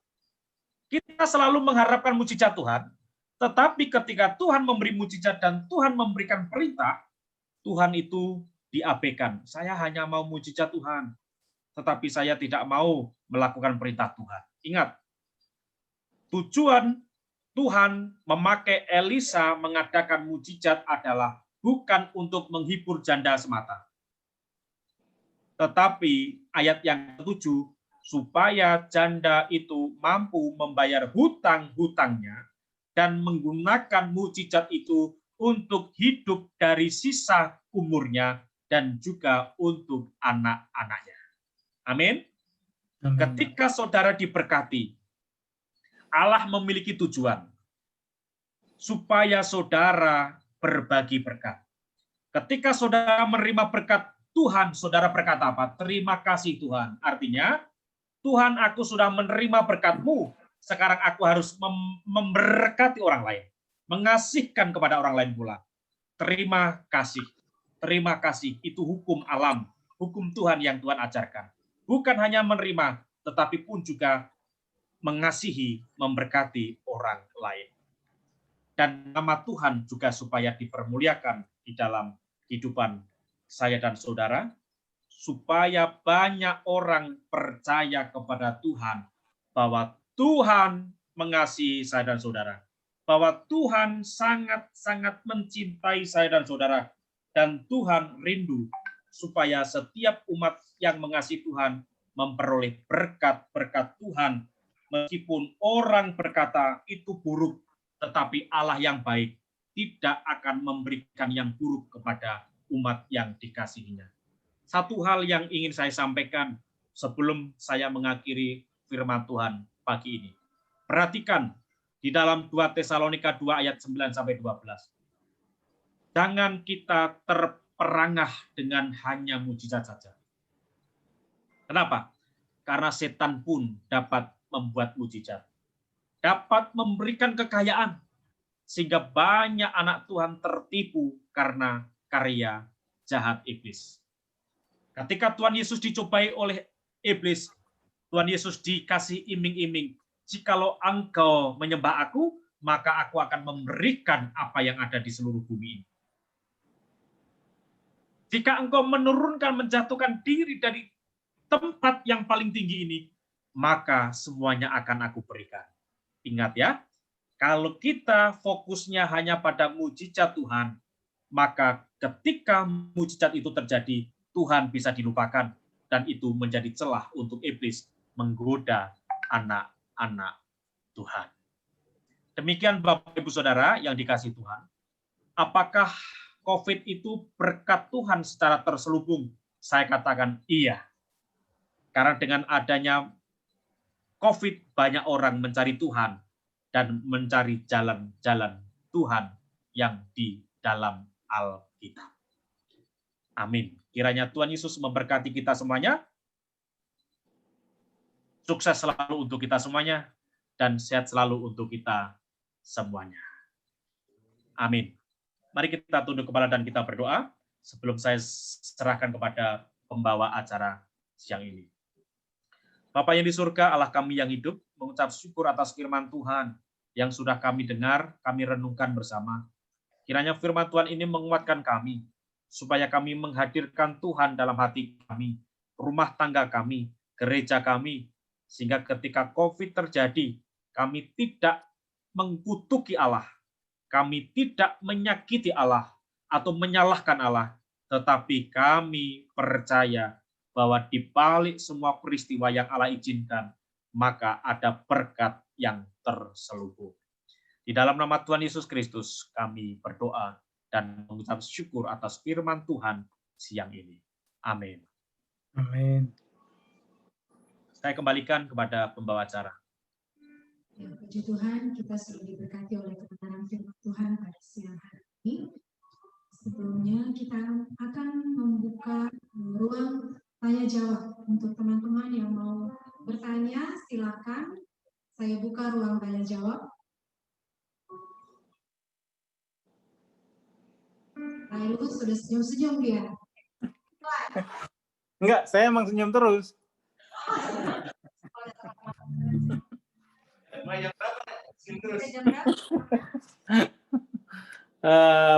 Kita selalu mengharapkan mukjizat Tuhan, tetapi ketika Tuhan memberi mukjizat dan Tuhan memberikan perintah, Tuhan itu diabaikan. Saya hanya mau mukjizat Tuhan, tetapi saya tidak mau melakukan perintah Tuhan. Ingat, tujuan Tuhan memakai Elisa mengadakan mukjizat adalah bukan untuk menghibur janda semata. Tetapi ayat yang ke-7, supaya janda itu mampu membayar hutang-hutangnya dan menggunakan mukjizat itu untuk hidup dari sisa umurnya dan juga untuk anak-anaknya. Amin. Ketika saudara diberkati, Allah memiliki tujuan supaya saudara berbagi berkat. Ketika saudara menerima berkat Tuhan, saudara berkata apa? Terima kasih Tuhan. Artinya, Tuhan, aku sudah menerima berkat-Mu, sekarang aku harus memberkati orang lain, mengasihkan kepada orang lain pula. Terima kasih. Terima kasih. Itu hukum alam, hukum Tuhan yang Tuhan ajarkan. Bukan hanya menerima, tetapi pun juga mengasihi, memberkati orang lain. Dan nama Tuhan juga supaya dipermuliakan di dalam kehidupan saya dan saudara, supaya banyak orang percaya kepada Tuhan, bahwa Tuhan mengasihi saya dan saudara, bahwa Tuhan sangat-sangat mencintai saya dan saudara, dan Tuhan rindu supaya setiap umat yang mengasihi Tuhan memperoleh berkat-berkat Tuhan. Meskipun orang berkata itu buruk, tetapi Allah yang baik tidak akan memberikan yang buruk kepada umat yang dikasihinya. Satu hal yang ingin saya sampaikan sebelum saya mengakhiri firman Tuhan pagi ini. Perhatikan di dalam 2 Tesalonika 2 ayat 9-12. Jangan kita terperangah dengan hanya mujizat saja. Kenapa? Karena setan pun dapat membuat mujizat. Dapat memberikan kekayaan. Sehingga banyak anak Tuhan tertipu karena karya jahat iblis. Ketika Tuhan Yesus dicobai oleh iblis, Tuhan Yesus dikasih iming-iming. Jikalau engkau menyembah aku, maka aku akan memberikan apa yang ada di seluruh bumi ini. Jika engkau menurunkan, menjatuhkan diri dari tempat yang paling tinggi ini, maka semuanya akan aku berikan. Ingat ya, kalau kita fokusnya hanya pada mujizat Tuhan, maka ketika mujizat itu terjadi, Tuhan bisa dilupakan, dan itu menjadi celah untuk iblis menggoda anak-anak Tuhan. Demikian Bapak Ibu Saudara yang dikasihi Tuhan. Apakah COVID itu berkat Tuhan secara terselubung? Saya katakan iya. Karena dengan adanya COVID, banyak orang mencari Tuhan dan mencari jalan-jalan Tuhan yang di dalam Alkitab. Amin. Kiranya Tuhan Yesus memberkati kita semuanya. Sukses selalu untuk kita semuanya dan sehat selalu untuk kita semuanya. Amin. Mari kita tunduk kepala dan kita berdoa sebelum saya serahkan kepada pembawa acara siang ini. Bapa yang di surga, Allah kami yang hidup, mengucap syukur atas firman Tuhan yang sudah kami dengar, kami renungkan bersama. Kiranya firman Tuhan ini menguatkan kami, supaya kami menghadirkan Tuhan dalam hati kami, rumah tangga kami, gereja kami, sehingga ketika COVID terjadi, kami tidak mengkutuki Allah, kami tidak menyakiti Allah atau menyalahkan Allah, tetapi kami percaya bahwa di balik semua peristiwa yang Allah izinkan, maka ada berkat yang terselubung. Di dalam nama Tuhan Yesus Kristus, kami berdoa dan mengucap syukur atas firman Tuhan siang ini. Amin. Amin. Saya kembalikan kepada pembawa acara. Ya, puji Tuhan, kita sudah diberkati oleh kebenaran firman Tuhan pada siang hari ini. Sebelumnya kita akan membuka ruang tanya jawab untuk teman-teman yang mau bertanya, silakan. Saya buka ruang tanya jawab. Lalu sudah senyum-senyum dia. Enggak, saya emang senyum terus.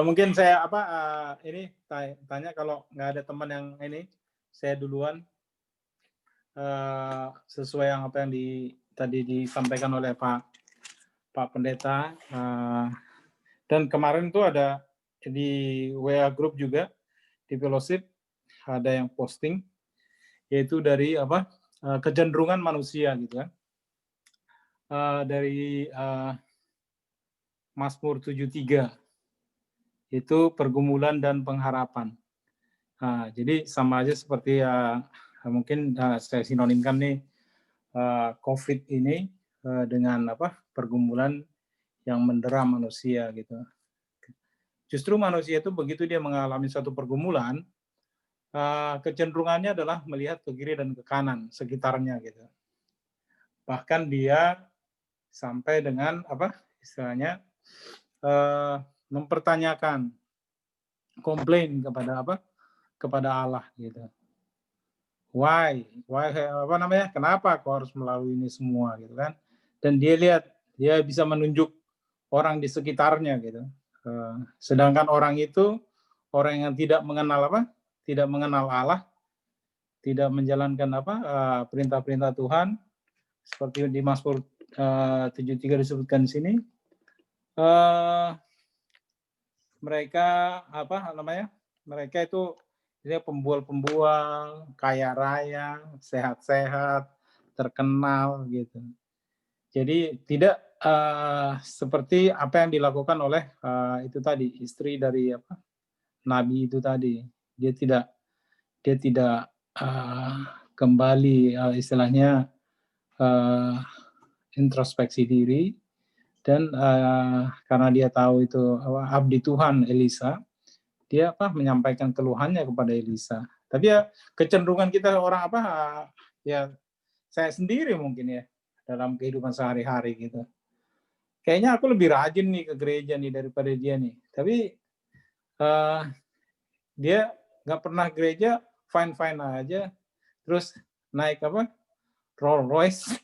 Mungkin saya ini tanya kalau nggak ada teman yang ini, saya duluan sesuai yang apa yang tadi disampaikan oleh Pak Pendeta, dan kemarin tuh ada di WA group juga di fellowship ada yang posting, yaitu dari kecenderungan manusia gitu kan, dari Mazmur 73, itu pergumulan dan pengharapan. Jadi sama aja seperti mungkin saya sinonimkan nih COVID ini dengan pergumulan yang mendera manusia gitu. Justru manusia itu begitu dia mengalami suatu pergumulan, kecenderungannya adalah melihat ke kiri dan ke kanan sekitarnya gitu. Bahkan dia sampai dengan istilahnya mempertanyakan, komplain kepada Allah gitu. Why kenapa kau harus melalui ini semua gitu kan? Dan dia bisa menunjuk orang di sekitarnya gitu. Sedangkan orang itu orang yang tidak mengenal Allah, tidak menjalankan perintah-perintah Tuhan, seperti di Mazmur 73 disebutkan di sini, mereka mereka itu Dia pembual-pembual, kaya raya, sehat-sehat, terkenal gitu. Jadi tidak seperti apa yang dilakukan oleh itu tadi, istri dari nabi itu tadi. Dia tidak kembali istilahnya introspeksi diri, dan karena dia tahu itu abdi Tuhan Elisa, dia menyampaikan keluhannya kepada Elisa. Tapi ya kecenderungan kita orang ya saya sendiri mungkin ya dalam kehidupan sehari-hari gitu. Kayaknya aku lebih rajin nih ke gereja nih daripada dia nih. Tapi dia nggak pernah gereja, fine-fine aja. Terus naik Rolls Royce,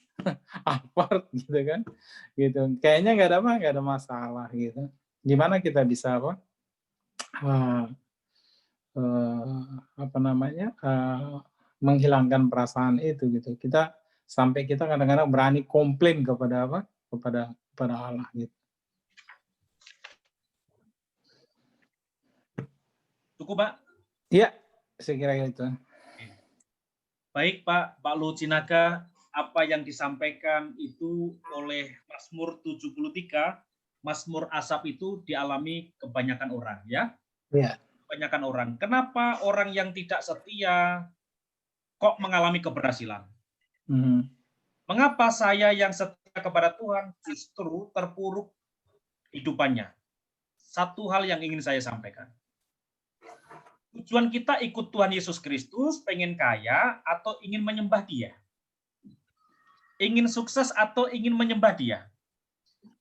Alphard gitu kan, gitu. Kayaknya nggak ada masalah gitu. Gimana kita bisa menghilangkan perasaan itu gitu. Kita kadang-kadang berani komplain kepada Allah gitu. Cukup, Pak? Iya, saya kira itu. Baik, Pak Luhut Sinaga, apa yang disampaikan itu oleh Mazmur 73, Mazmur Asap itu dialami kebanyakan orang, ya? Iya. Kebanyakan orang. Kenapa orang yang tidak setia kok mengalami keberhasilan? Mengapa saya yang setia kepada Tuhan justru terpuruk hidupannya? Satu hal yang ingin saya sampaikan. Tujuan kita ikut Tuhan Yesus Kristus, pengen kaya atau ingin menyembah Dia? Ingin sukses atau ingin menyembah Dia?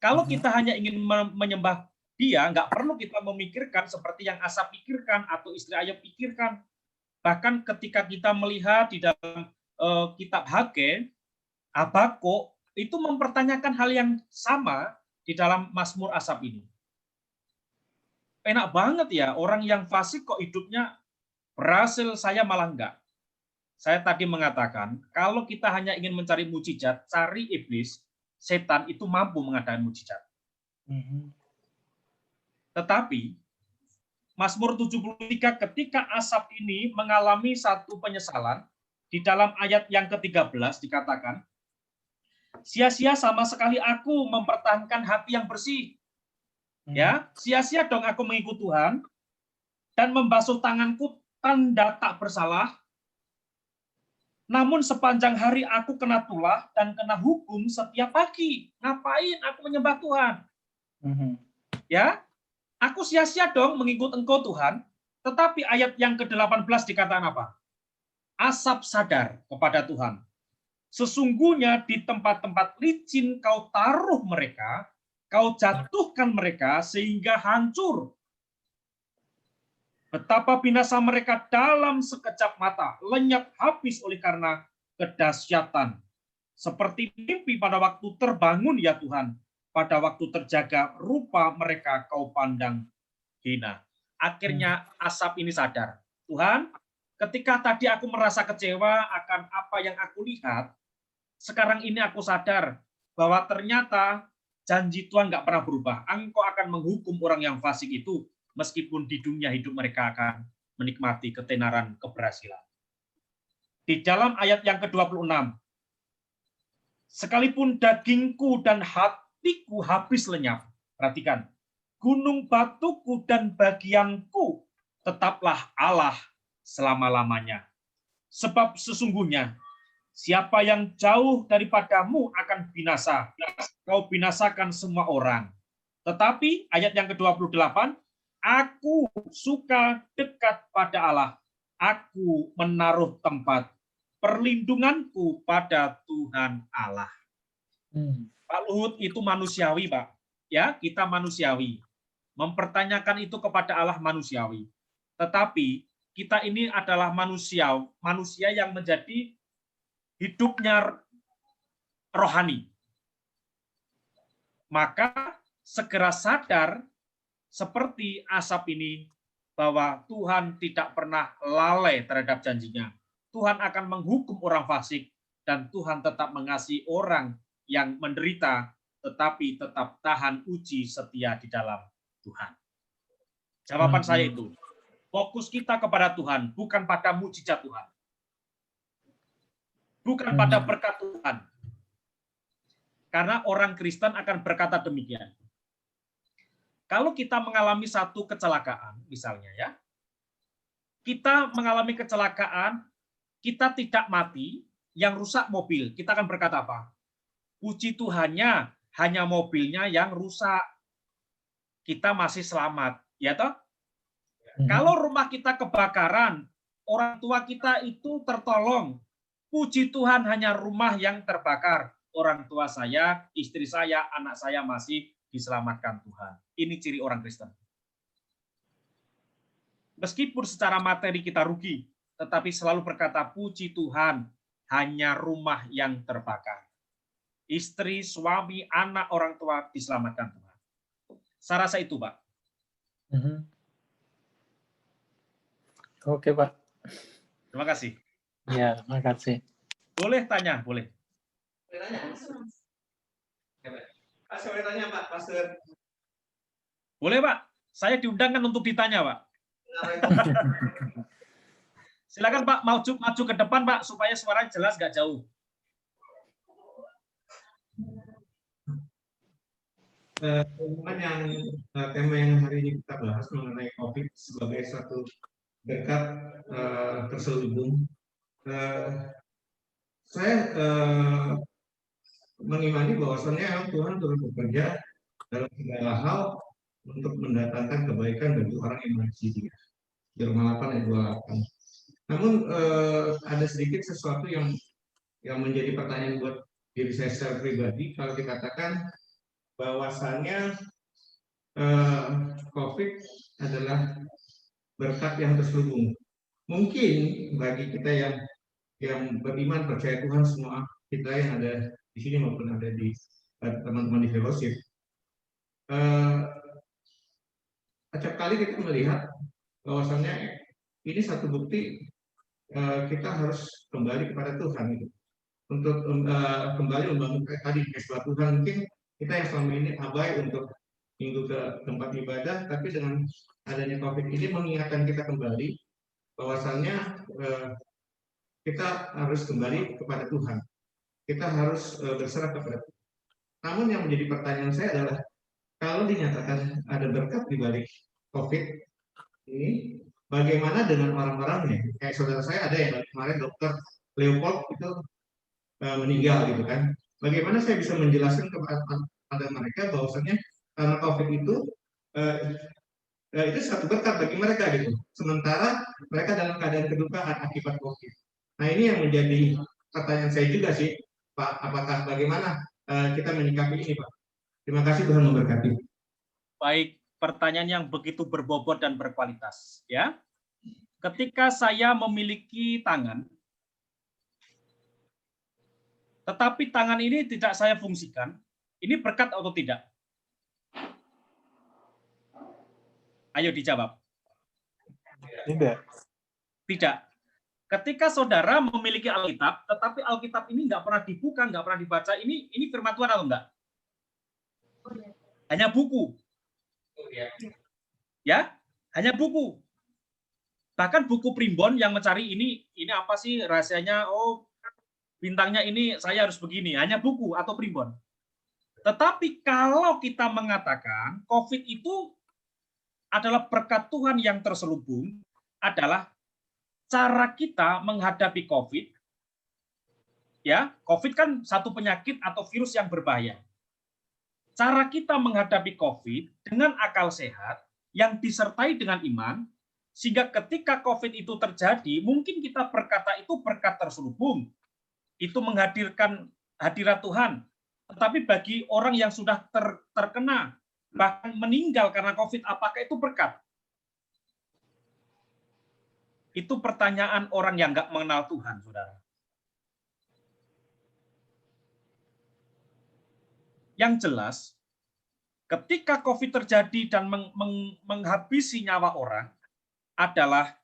Kalau kita hanya ingin menyembah Dia, nggak perlu kita memikirkan seperti yang Asap pikirkan atau istri Ayub pikirkan. Bahkan ketika kita melihat di dalam kitab Habakuk, itu mempertanyakan hal yang sama di dalam Mazmur Asap ini. Enak banget ya, orang yang fasik kok hidupnya berhasil, saya malah enggak. Saya tadi mengatakan, kalau kita hanya ingin mencari mujizat, cari iblis, setan itu mampu mengadakan mujizat. Tetapi, Mazmur 73 ketika Asap ini mengalami satu penyesalan, di dalam ayat yang ke-13 dikatakan, sia-sia sama sekali aku mempertahankan hati yang bersih. Ya, sia-sia dong aku mengikut Tuhan dan membasuh tanganku tanda tak bersalah. Namun sepanjang hari aku kena tulah dan kena hukum setiap pagi. Ngapain aku menyembah Tuhan? Ya, aku sia-sia dong mengikut Engkau Tuhan. Tetapi ayat yang ke-18 dikatakan apa? Asap sadar kepada Tuhan. Sesungguhnya di tempat-tempat licin kau taruh mereka, kau jatuhkan mereka sehingga hancur. Betapa binasa mereka dalam sekejap mata, lenyap habis oleh karena kedahsyatan. Seperti mimpi pada waktu terbangun ya Tuhan, pada waktu terjaga rupa mereka kau pandang hina. Akhirnya Asap ini sadar, Tuhan, ketika tadi aku merasa kecewa akan apa yang aku lihat, sekarang ini aku sadar bahwa ternyata janji Tuhan nggak pernah berubah. Engkau akan menghukum orang yang fasik itu, meskipun di dunia hidup mereka akan menikmati ketenaran keberhasilan. Di dalam ayat yang ke-26, sekalipun dagingku dan hatiku habis lenyap, perhatikan, gunung batuku dan bagianku tetaplah Allah selama-lamanya. Sebab sesungguhnya siapa yang jauh daripadamu akan binasa. Kau binasakan semua orang. Tetapi ayat yang ke-28, aku suka dekat pada Allah. Aku menaruh tempat perlindunganku pada Tuhan Allah. Pak Luhut itu manusiawi, Pak. Ya, kita manusiawi. Mempertanyakan itu kepada Allah manusiawi. Tetapi kita ini adalah manusia yang menjadi hidupnya rohani. Maka segera sadar seperti Asap ini bahwa Tuhan tidak pernah lalai terhadap janjinya. Tuhan akan menghukum orang fasik dan Tuhan tetap mengasihi orang yang menderita tetapi tetap tahan uji setia di dalam Tuhan. Jawaban saya itu. Fokus kita kepada Tuhan, bukan pada mujizat Tuhan. Bukan pada berkat Tuhan. Karena orang Kristen akan berkata demikian. Kalau kita mengalami satu kecelakaan, misalnya ya, kita mengalami kecelakaan, kita tidak mati, yang rusak mobil, kita akan berkata apa? Puji Tuhannya, hanya mobilnya yang rusak. Kita masih selamat, ya toh? Kalau rumah kita kebakaran, orang tua kita itu tertolong. Puji Tuhan hanya rumah yang terbakar. Orang tua saya, istri saya, anak saya masih diselamatkan Tuhan. Ini ciri orang Kristen. Meskipun secara materi kita rugi, tetapi selalu berkata, puji Tuhan, hanya rumah yang terbakar. Istri, suami, anak, orang tua diselamatkan Tuhan. Saya rasa itu, Pak. Oke, Pak. Terima kasih. Ya, terima kasih. Boleh tanya, boleh. Boleh tanya, Pak, Pastor. Boleh, Pak. Saya diundangkan untuk ditanya, Pak. Silakan, Pak, maju ke depan, Pak, supaya suaranya jelas, nggak jauh. Tema yang hari ini kita bahas mengenai COVID sebagai suatu berkat terselubung. Saya mengimani bahwasannya Tuhan turut bekerja dalam segala hal untuk mendatangkan kebaikan bagi orang yang mengasihi Dia. Di Roma 8 ayat 28. Namun ada sedikit sesuatu yang menjadi pertanyaan buat diri saya secara pribadi kalau dikatakan bahwasannya COVID adalah berkat yang terselubung. Mungkin bagi kita yang beriman percaya Tuhan, semua kita yang ada di sini maupun ada di teman-teman di fellowship, acap kali kita melihat bahwasannya ini satu bukti kita harus kembali kepada Tuhan, gitu. Untuk kembali membangun tadi kesempatan Tuhan. Mungkin kita yang selama ini abai untuk minggu ke tempat ibadah, tapi dengan adanya COVID ini mengingatkan kita kembali bahwasannya kita harus kembali kepada Tuhan. Kita harus berserah kepada Tuhan. Namun yang menjadi pertanyaan saya adalah, kalau dinyatakan ada berkat di balik COVID ini, bagaimana dengan orang-orangnya? Kayak saudara saya ada yang kemarin Dokter Leopold itu meninggal, gitu kan. Bagaimana saya bisa menjelaskan kepada mereka bahwasannya karena COVID itu satu berkat bagi mereka, gitu. Sementara mereka dalam keadaan kedukaan akibat COVID. Nah, ini yang menjadi pertanyaan saya juga sih, Pak. Apakah bagaimana kita menyikapi ini, Pak? Terima kasih, Tuhan memberkati. Baik, pertanyaan yang begitu berbobot dan berkualitas, ya. Ketika saya memiliki tangan, tetapi tangan ini tidak saya fungsikan, ini berkat atau tidak? Ayo dijawab. Tidak. Tidak. Ketika saudara memiliki Alkitab, tetapi Alkitab ini nggak pernah dibuka, nggak pernah dibaca, ini firman Tuhan atau enggak? Hanya buku. Ya, hanya buku. Bahkan buku primbon yang mencari ini apa sih rahasianya? Oh, bintangnya ini saya harus begini. Hanya buku atau primbon. Tetapi kalau kita mengatakan COVID itu adalah berkat Tuhan yang terselubung, adalah cara kita menghadapi COVID. Ya, COVID kan satu penyakit atau virus yang berbahaya. Cara kita menghadapi COVID dengan akal sehat yang disertai dengan iman, sehingga ketika COVID itu terjadi, mungkin kita berkata itu berkat terselubung. Itu menghadirkan hadirat Tuhan. Tetapi bagi orang yang sudah terkena, bahkan meninggal karena COVID, apakah itu berkat? Itu pertanyaan orang yang nggak mengenal Tuhan, saudara. Yang jelas, ketika COVID terjadi dan menghabisi nyawa orang, adalah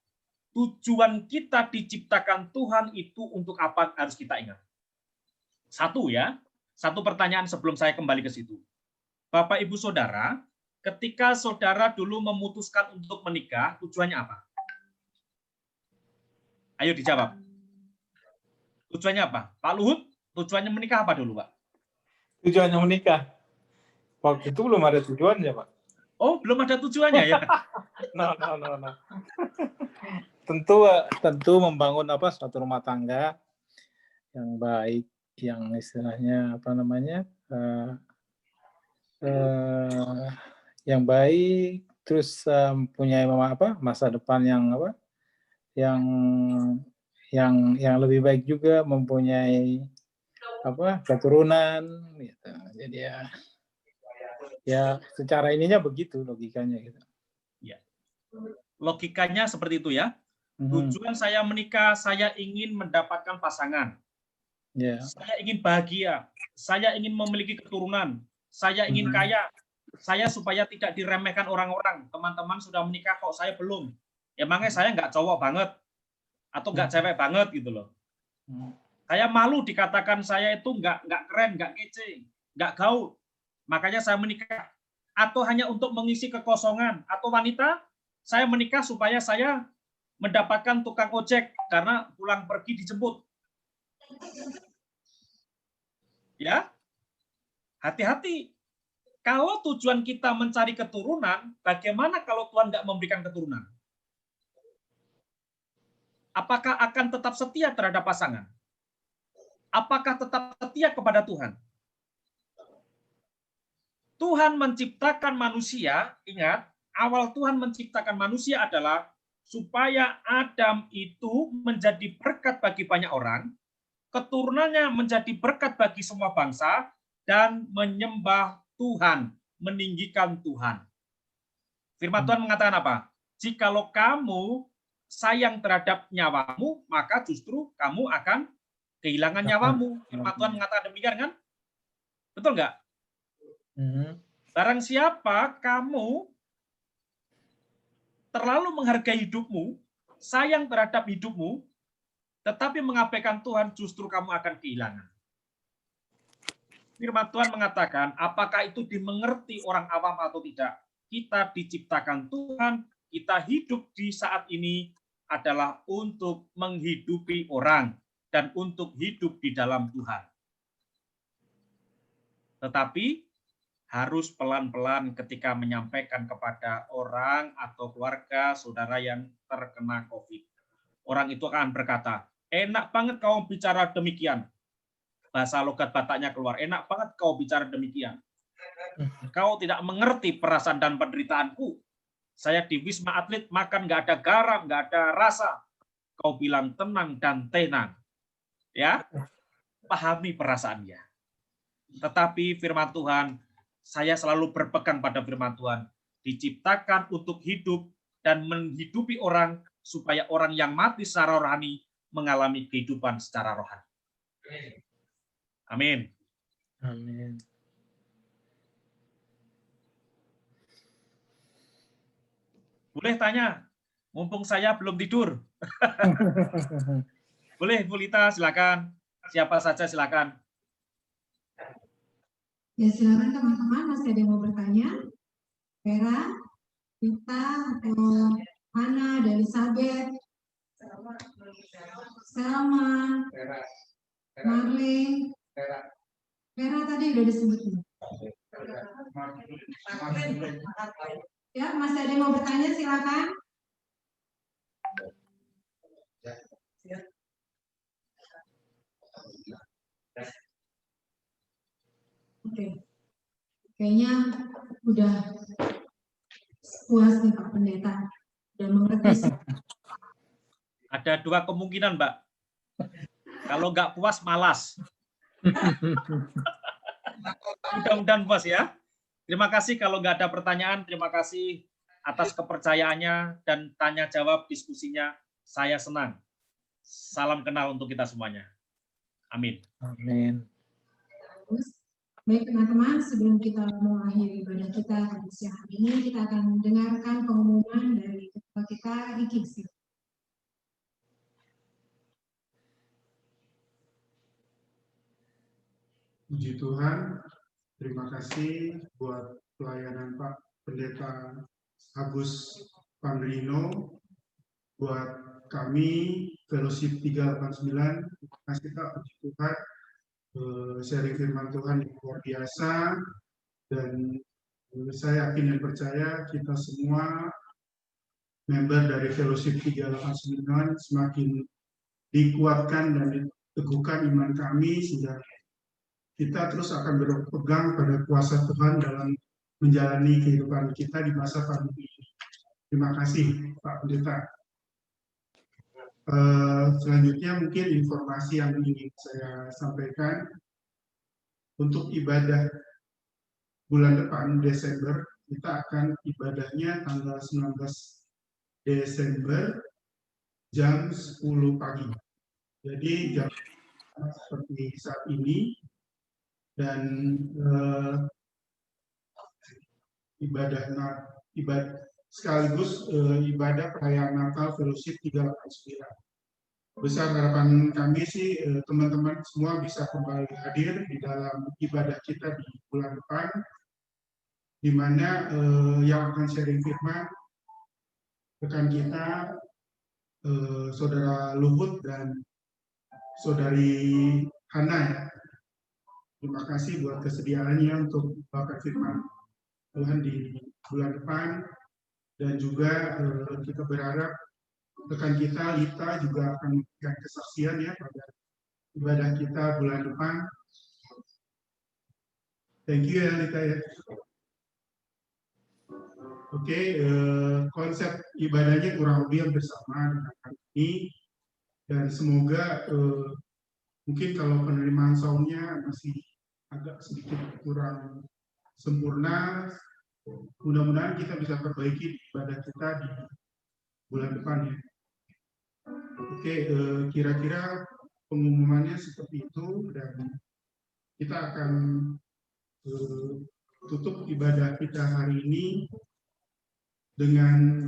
tujuan kita diciptakan Tuhan itu untuk apa harus kita ingat. Satu ya, satu pertanyaan sebelum saya kembali ke situ. Bapak, Ibu, Saudara, ketika saudara dulu memutuskan untuk menikah, tujuannya apa? Ayo dijawab. Tujuannya apa? Pak Luhut, tujuannya menikah apa dulu, Pak? Tujuannya menikah. Waktu itu belum ada tujuannya, Pak. Oh, belum ada tujuannya ya? No. Tentu membangun suatu rumah tangga yang baik, yang istilahnya yang baik, terus punya masa depan yang lebih baik juga, mempunyai keturunan gitu. Jadi ya secara ininya begitu logikanya gitu. Ya. Logikanya seperti itu ya. Tujuan saya menikah, saya ingin mendapatkan pasangan. Yeah. Saya ingin bahagia, saya ingin memiliki keturunan, saya ingin kaya, saya supaya tidak diremehkan orang-orang. Teman-teman sudah menikah kok saya belum. Emangnya saya nggak cowok banget atau nggak cewek banget gitu loh. Saya malu dikatakan saya itu nggak keren, nggak kece, nggak gaul. Makanya saya menikah. Atau hanya untuk mengisi kekosongan. Atau wanita, saya menikah supaya saya mendapatkan tukang ojek karena pulang pergi dijemput. Ya, hati-hati. Kalau tujuan kita mencari keturunan, bagaimana kalau Tuhan nggak memberikan keturunan? Apakah akan tetap setia terhadap pasangan? Apakah tetap setia kepada Tuhan? Tuhan menciptakan manusia, ingat, awal Tuhan menciptakan manusia adalah supaya Adam itu menjadi berkat bagi banyak orang, keturunannya menjadi berkat bagi semua bangsa, dan menyembah Tuhan, meninggikan Tuhan. Firman Tuhan mengatakan apa? Jikalau kamu sayang terhadap nyawamu, maka justru kamu akan kehilangan nyawamu. Firman Tuhan mengatakan demikian kan? Betul nggak? Barang siapa kamu terlalu menghargai hidupmu, sayang terhadap hidupmu, tetapi mengabaikan Tuhan, justru kamu akan kehilangan. Firman Tuhan mengatakan, apakah itu dimengerti orang awam atau tidak? Kita diciptakan Tuhan, kita hidup di saat ini adalah untuk menghidupi orang dan untuk hidup di dalam Tuhan. Tetapi harus pelan-pelan ketika menyampaikan kepada orang atau keluarga saudara yang terkena COVID. Orang itu akan berkata, enak banget kau bicara demikian. Bahasa logat Bataknya keluar, enak banget kau bicara demikian. Kau tidak mengerti perasaan dan penderitaanku. Saya di Wisma Atlet makan nggak ada garam, nggak ada rasa. Kau bilang tenang dan tenang. Ya, pahami perasaannya. Tetapi firman Tuhan, saya selalu berpegang pada firman Tuhan. Diciptakan untuk hidup dan menghidupi orang supaya orang yang mati secara rohani mengalami kehidupan secara rohani. Amin. Amin. Boleh tanya, mumpung saya belum tidur. Boleh, Bu Lita, silakan. Siapa saja silakan. Ya silakan teman-teman, masih ada yang mau bertanya? Vera, Rita, atau Hana, dan Elizabeth, Selma, Marlene, Vera tadi udah disebut. Ya, masih ada yang mau bertanya, silakan. Oke, kayaknya udah puas nih Pak Pendeta, udah mengerti. Ada dua kemungkinan, Mbak. Kalau nggak puas, malas. Mudah-mudahan puas ya. Terima kasih kalau nggak ada pertanyaan. Terima kasih atas kepercayaannya dan tanya jawab diskusinya. Saya senang. Salam kenal untuk kita semuanya. Amin. Amin. Baik teman-teman, sebelum kita mengakhiri ibadah kita pada siang hari ini, kita akan mendengarkan pengumuman dari ketua kita, Riki. Puji Tuhan, terima kasih buat pelayanan Pak Pendeta Agus Pandrino, buat kami Fellowship 389. Terima kasih Pak, puji Tuhan. Sharing firman Tuhan yang luar biasa, dan saya yakin dan percaya kita semua member dari Fellowship 389 semakin dikuatkan dan diteguhkan iman kami sehingga kita terus akan berpegang pada kuasa Tuhan dalam menjalani kehidupan kita di masa pandemi ini. Terima kasih Pak Pendeta. Selanjutnya mungkin informasi yang ingin saya sampaikan untuk ibadah bulan depan Desember, kita akan ibadahnya tanggal 19 Desember jam 10 pagi. Jadi jam seperti saat ini, dan ibadah sekaligus ibadah perayaan Natal Fellowship 389. Besar harapan kami sih teman-teman semua bisa kembali hadir di dalam ibadah kita di bulan depan, di mana yang akan sharing firman rekan kita Saudara Luhut dan Saudari Hana ya. Terima kasih buat kesediaannya untuk bakat firman Tuhan di bulan depan, dan juga kita berharap rekan kita Lita juga akan memberikan kesaksian ya pada ibadah kita bulan depan. Thank you ya Lita ya. Oke, konsep ibadahnya kurang lebih hampir sama dengan kali ini, dan semoga mungkin kalau penerimaan soundnya masih agak sedikit kurang sempurna, mudah-mudahan kita bisa perbaiki ibadah kita di bulan depan ya. Oke, kira-kira pengumumannya seperti itu, dan kita akan tutup ibadah kita hari ini dengan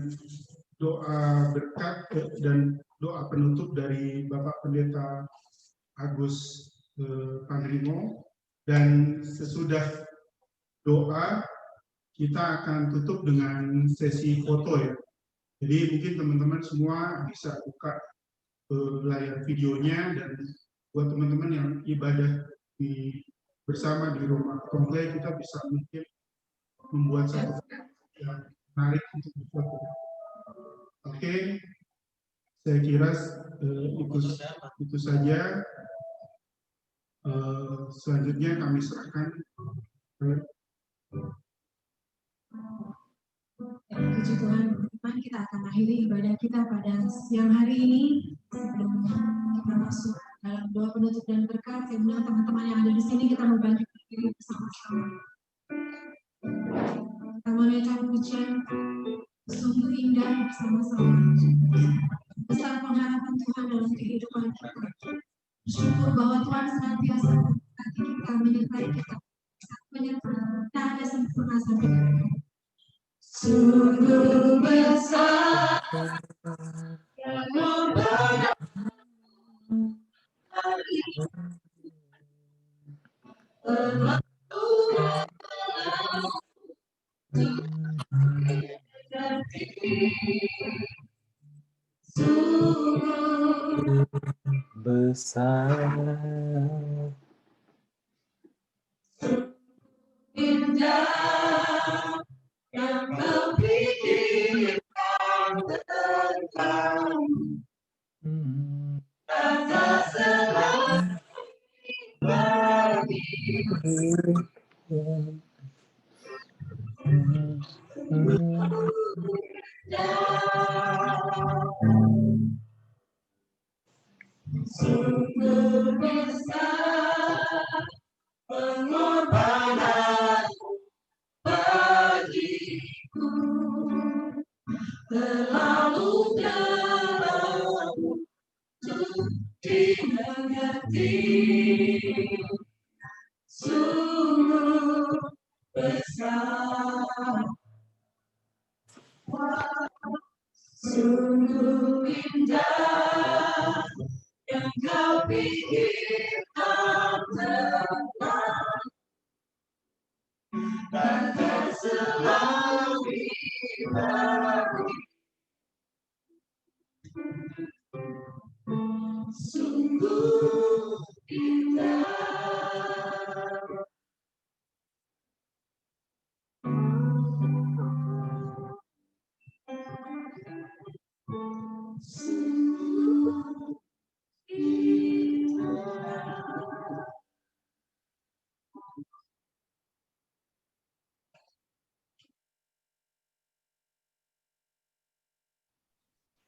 doa berkat dan doa penutup dari Bapak Pendeta Agus Panrimo, dan sesudah doa kita akan tutup dengan sesi foto ya. Jadi mungkin teman-teman semua bisa buka layar videonya, dan buat teman-teman yang ibadah bersama di rumah komplek, kita bisa mungkin membuat satu yang menarik untuk difoto. Oke, saya kira itu saja. Selanjutnya kami serahkan. Puji Tuhan, teman kita akan akhiri ibadah kita pada siang hari ini. Sebelum kita masuk dalam doa penutup dan berkat, saya undang teman-teman yang ada di sini, kita membantu diri bersama-sama. Kita menaikkan pujian sungguh indah bersama-sama. Besar pengharapan Tuhan dalam kehidupan kita. Bersyukur bahwa Tuhan senantiasa memberkati kita, menyertai kita, tak ada sempurna sampai akhir. Sungguh besar yang memberat sungguh besar indah yang kau pikirkan tentang kata selalu bagiku. Sungguh besar pengorbanan bagiku, terlalu dalam untuk dimengerti. Sungguh besar, sungguh indah yang kau pikirkan tentang, dan tak selalu sungguh indah. Sungguh indah.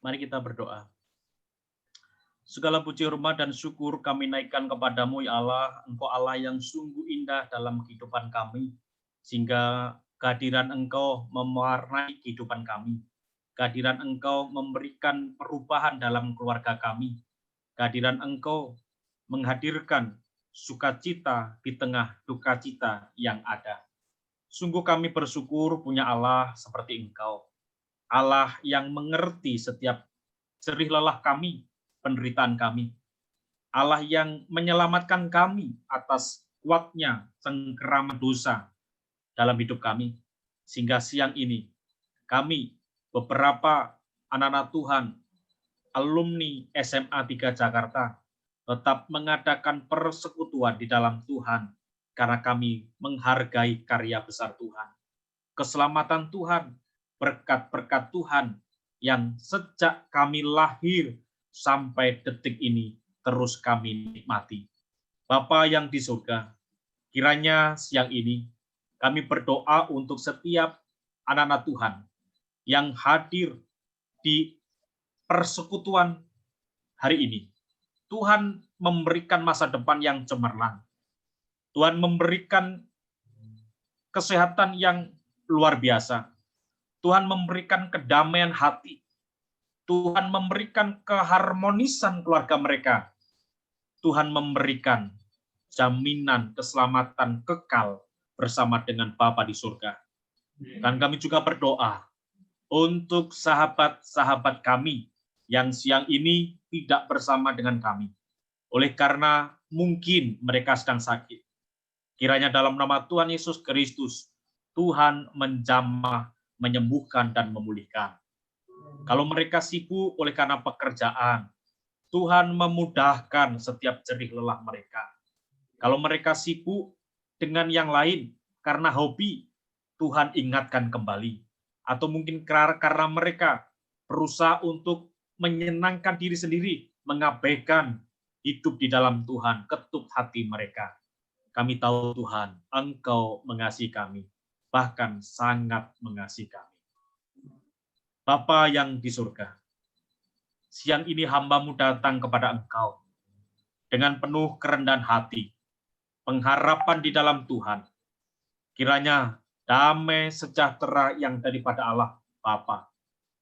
Mari kita berdoa. Segala puji hormat dan syukur kami naikkan kepadamu, ya Allah. Engkau Allah yang sungguh indah dalam kehidupan kami, sehingga kehadiran Engkau mewarnai kehidupan kami. Kehadiran Engkau memberikan perubahan dalam keluarga kami. Kehadiran Engkau menghadirkan sukacita di tengah duka cita yang ada. Sungguh kami bersyukur punya Allah seperti Engkau. Allah yang mengerti setiap jerih lelah kami, penderitaan kami. Allah yang menyelamatkan kami atas kuatnya cengkeraman dosa dalam hidup kami. Sehingga siang ini kami beberapa anak-anak Tuhan, alumni SMA 3 Jakarta, tetap mengadakan persekutuan di dalam Tuhan karena kami menghargai karya besar Tuhan. Keselamatan Tuhan, berkat-berkat Tuhan yang sejak kami lahir sampai detik ini terus kami nikmati. Bapa yang di surga, kiranya siang ini kami berdoa untuk setiap anak-anak Tuhan yang hadir di persekutuan hari ini. Tuhan memberikan masa depan yang cemerlang. Tuhan memberikan kesehatan yang luar biasa. Tuhan memberikan kedamaian hati. Tuhan memberikan keharmonisan keluarga mereka. Tuhan memberikan jaminan keselamatan kekal bersama dengan Bapa di surga. Dan kami juga berdoa untuk sahabat-sahabat kami yang siang ini tidak bersama dengan kami. Oleh karena mungkin mereka sedang sakit. Kiranya dalam nama Tuhan Yesus Kristus, Tuhan menjamah, menyembuhkan, dan memulihkan. Kalau mereka sibuk oleh karena pekerjaan, Tuhan memudahkan setiap jerih lelah mereka. Kalau mereka sibuk dengan yang lain karena hobi, Tuhan ingatkan kembali. Atau mungkin karena mereka berusaha untuk menyenangkan diri sendiri, mengabaikan hidup di dalam Tuhan, ketuk hati mereka. Kami tahu Tuhan, Engkau mengasihi kami, bahkan sangat mengasihi kami. Bapa yang di surga, siang ini hamba-Mu datang kepada Engkau dengan penuh kerendahan hati, pengharapan di dalam Tuhan. Kiranya damai sejahtera yang daripada Allah Bapa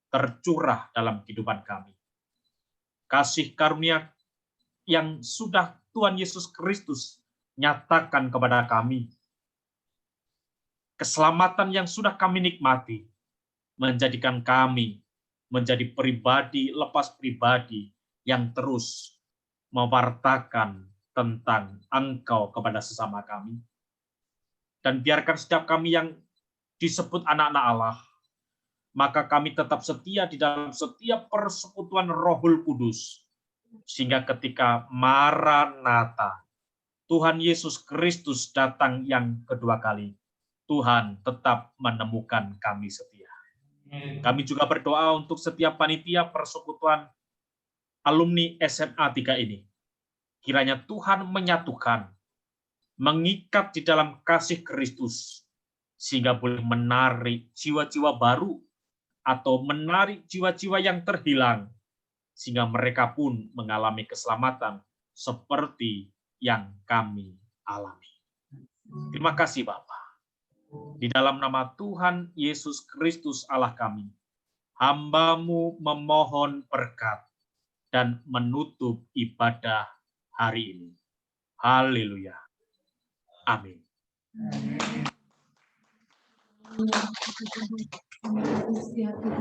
tercurah dalam kehidupan kami. Kasih karunia yang sudah Tuhan Yesus Kristus nyatakan kepada kami, keselamatan yang sudah kami nikmati, menjadikan kami menjadi pribadi lepas pribadi yang terus mewartakan tentang Engkau kepada sesama kami. Dan biarkan setiap kami yang disebut anak-anak Allah, maka kami tetap setia di dalam setiap persekutuan Rohul Kudus, sehingga ketika Maranatha, Tuhan Yesus Kristus datang yang kedua kali, Tuhan tetap menemukan kami setia. Kami juga berdoa untuk setiap panitia persekutuan alumni SMA 3 ini. Kiranya Tuhan menyatukan, mengikat di dalam kasih Kristus, sehingga boleh menarik jiwa-jiwa baru atau menarik jiwa-jiwa yang terhilang, sehingga mereka pun mengalami keselamatan seperti yang kami alami. Terima kasih Bapa. Di dalam nama Tuhan Yesus Kristus Allah kami, hamba-Mu memohon berkat dan menutup ibadah hari ini. Haleluya. Amin.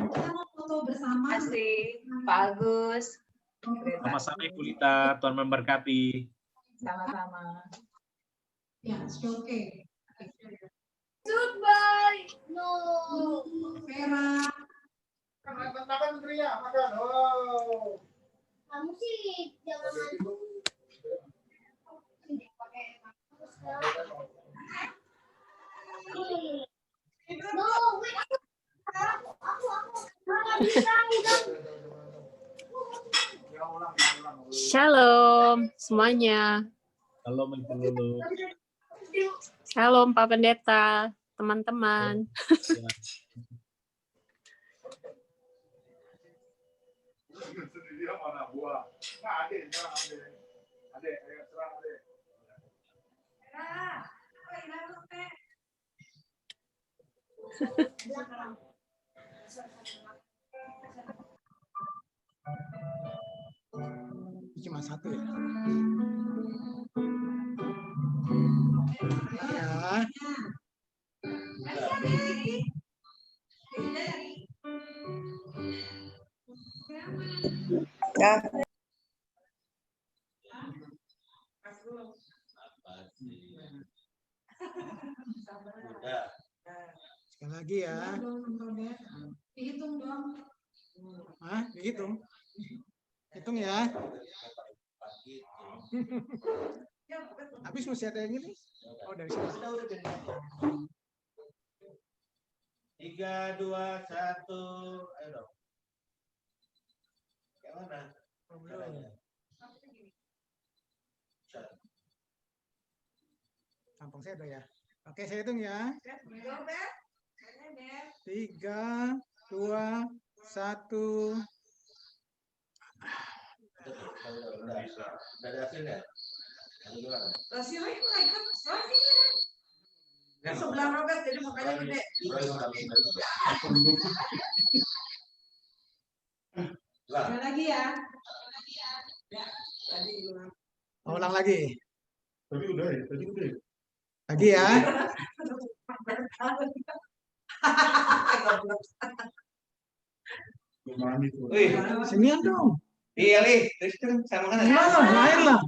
Kita mau foto bersama. Terima kasih, Pak Agus. Sama-sama Ibu Lita, Tuhan memberkati. Sama-sama. Ya, oke. Goodbye. No. Vera. Makan, Tria, makan. Oh. Kamu sih jangan Shalom semuanya. Shalom Ibu Lulu. Shalom Pak Pendeta, teman-teman. Cuma satu ya. Ya. Sekali lagi ya. Dihitung dong. Hah? Dihitung? Hitung ya. Habis mesti ada yang ini. Oh, dari sini. 3, 2, 1. Ayo dong. Yang mana? Tampang saya ada ya. Oke, saya hitung ya. 3, 2, 1. Udah ada hasilnya? Hasilnya naik sebelah Robert, jadi makanya gede. Sekali lagi ya. Ulang lagi. Tadi udah ya, tadi udah. Lagi ya. Sini dong. Iya, Li. Terus sama kan? Lain lah.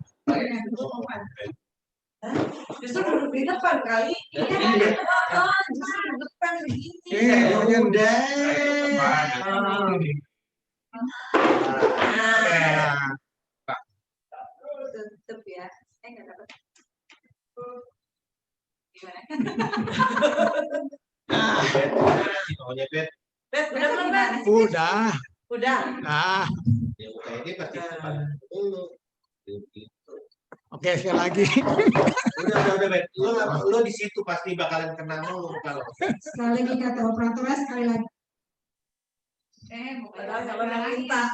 Justru duduk di depan kali. Iya. Justru di depan begini. Udah. Tetep ya. Nggak dapat. Gimana? Udah belum, Bet? Udah. Udah. Nah. Ini pasti dulu. Oke, sekali lagi. Udah, Bet. Lu di situ pasti bakalan kena mulu kalau. Sekali lagi kata operatornya, sekali lagi. Padahal kalau udah minta.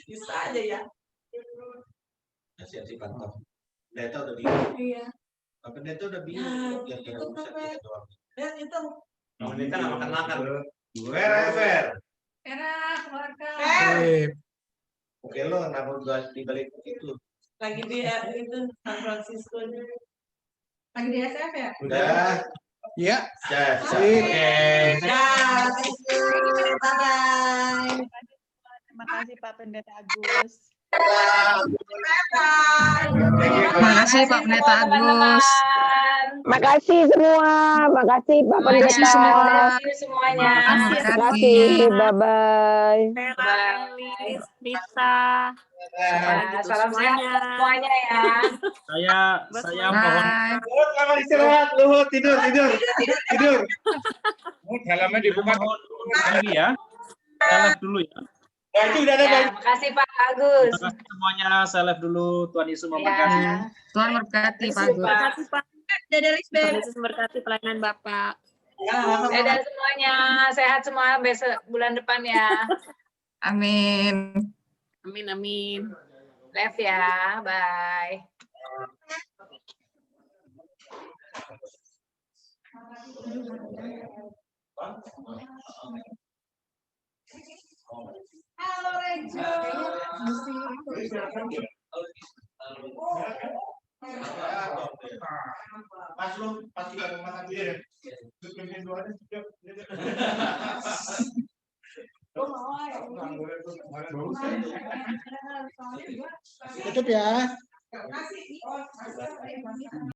Bisa aja ya. Siap-siap Pak. Pendeta udah bingung. Iya. Pak Pendeta udah bingung. Itu itu. Pendeta nggak makan-makan. Fer. Era keluarga. Oke, lo kenapa udah dibalik itu? Lagi di itu San Francisco. Lagi di SF ya? Udah. Ya. Oke. Bye-bye. Terima kasih Pak Pendeta Agus. Terima kasih Pak Pendeta Agus. Makasih semua, makasih Pak Pendeta. Makasih semua. Semuanya. Terima kasih. Bye bye. Elis, Rita. Salam sehat semuanya ya. Saya mohon. Selamat istirahat, Luhut tidur. Dalamnya dibuka diri ya. Saya live dulu ya. Itu udah ada. Makasih Pak Agus. Terima kasih semuanya. Saya live dulu. Tuhan Yesus memberkati. Tuhan memberkati Pak Agus. Terima kasih Pak. Tuhan Yesus memberkati pelayanan Bapak. Dadah semuanya, sehat semua besok bulan depan ya. Amin. Amin. Live ya, bye. Halo Rejo. Pas lu pasti gak mau makan dia. Tutup ya.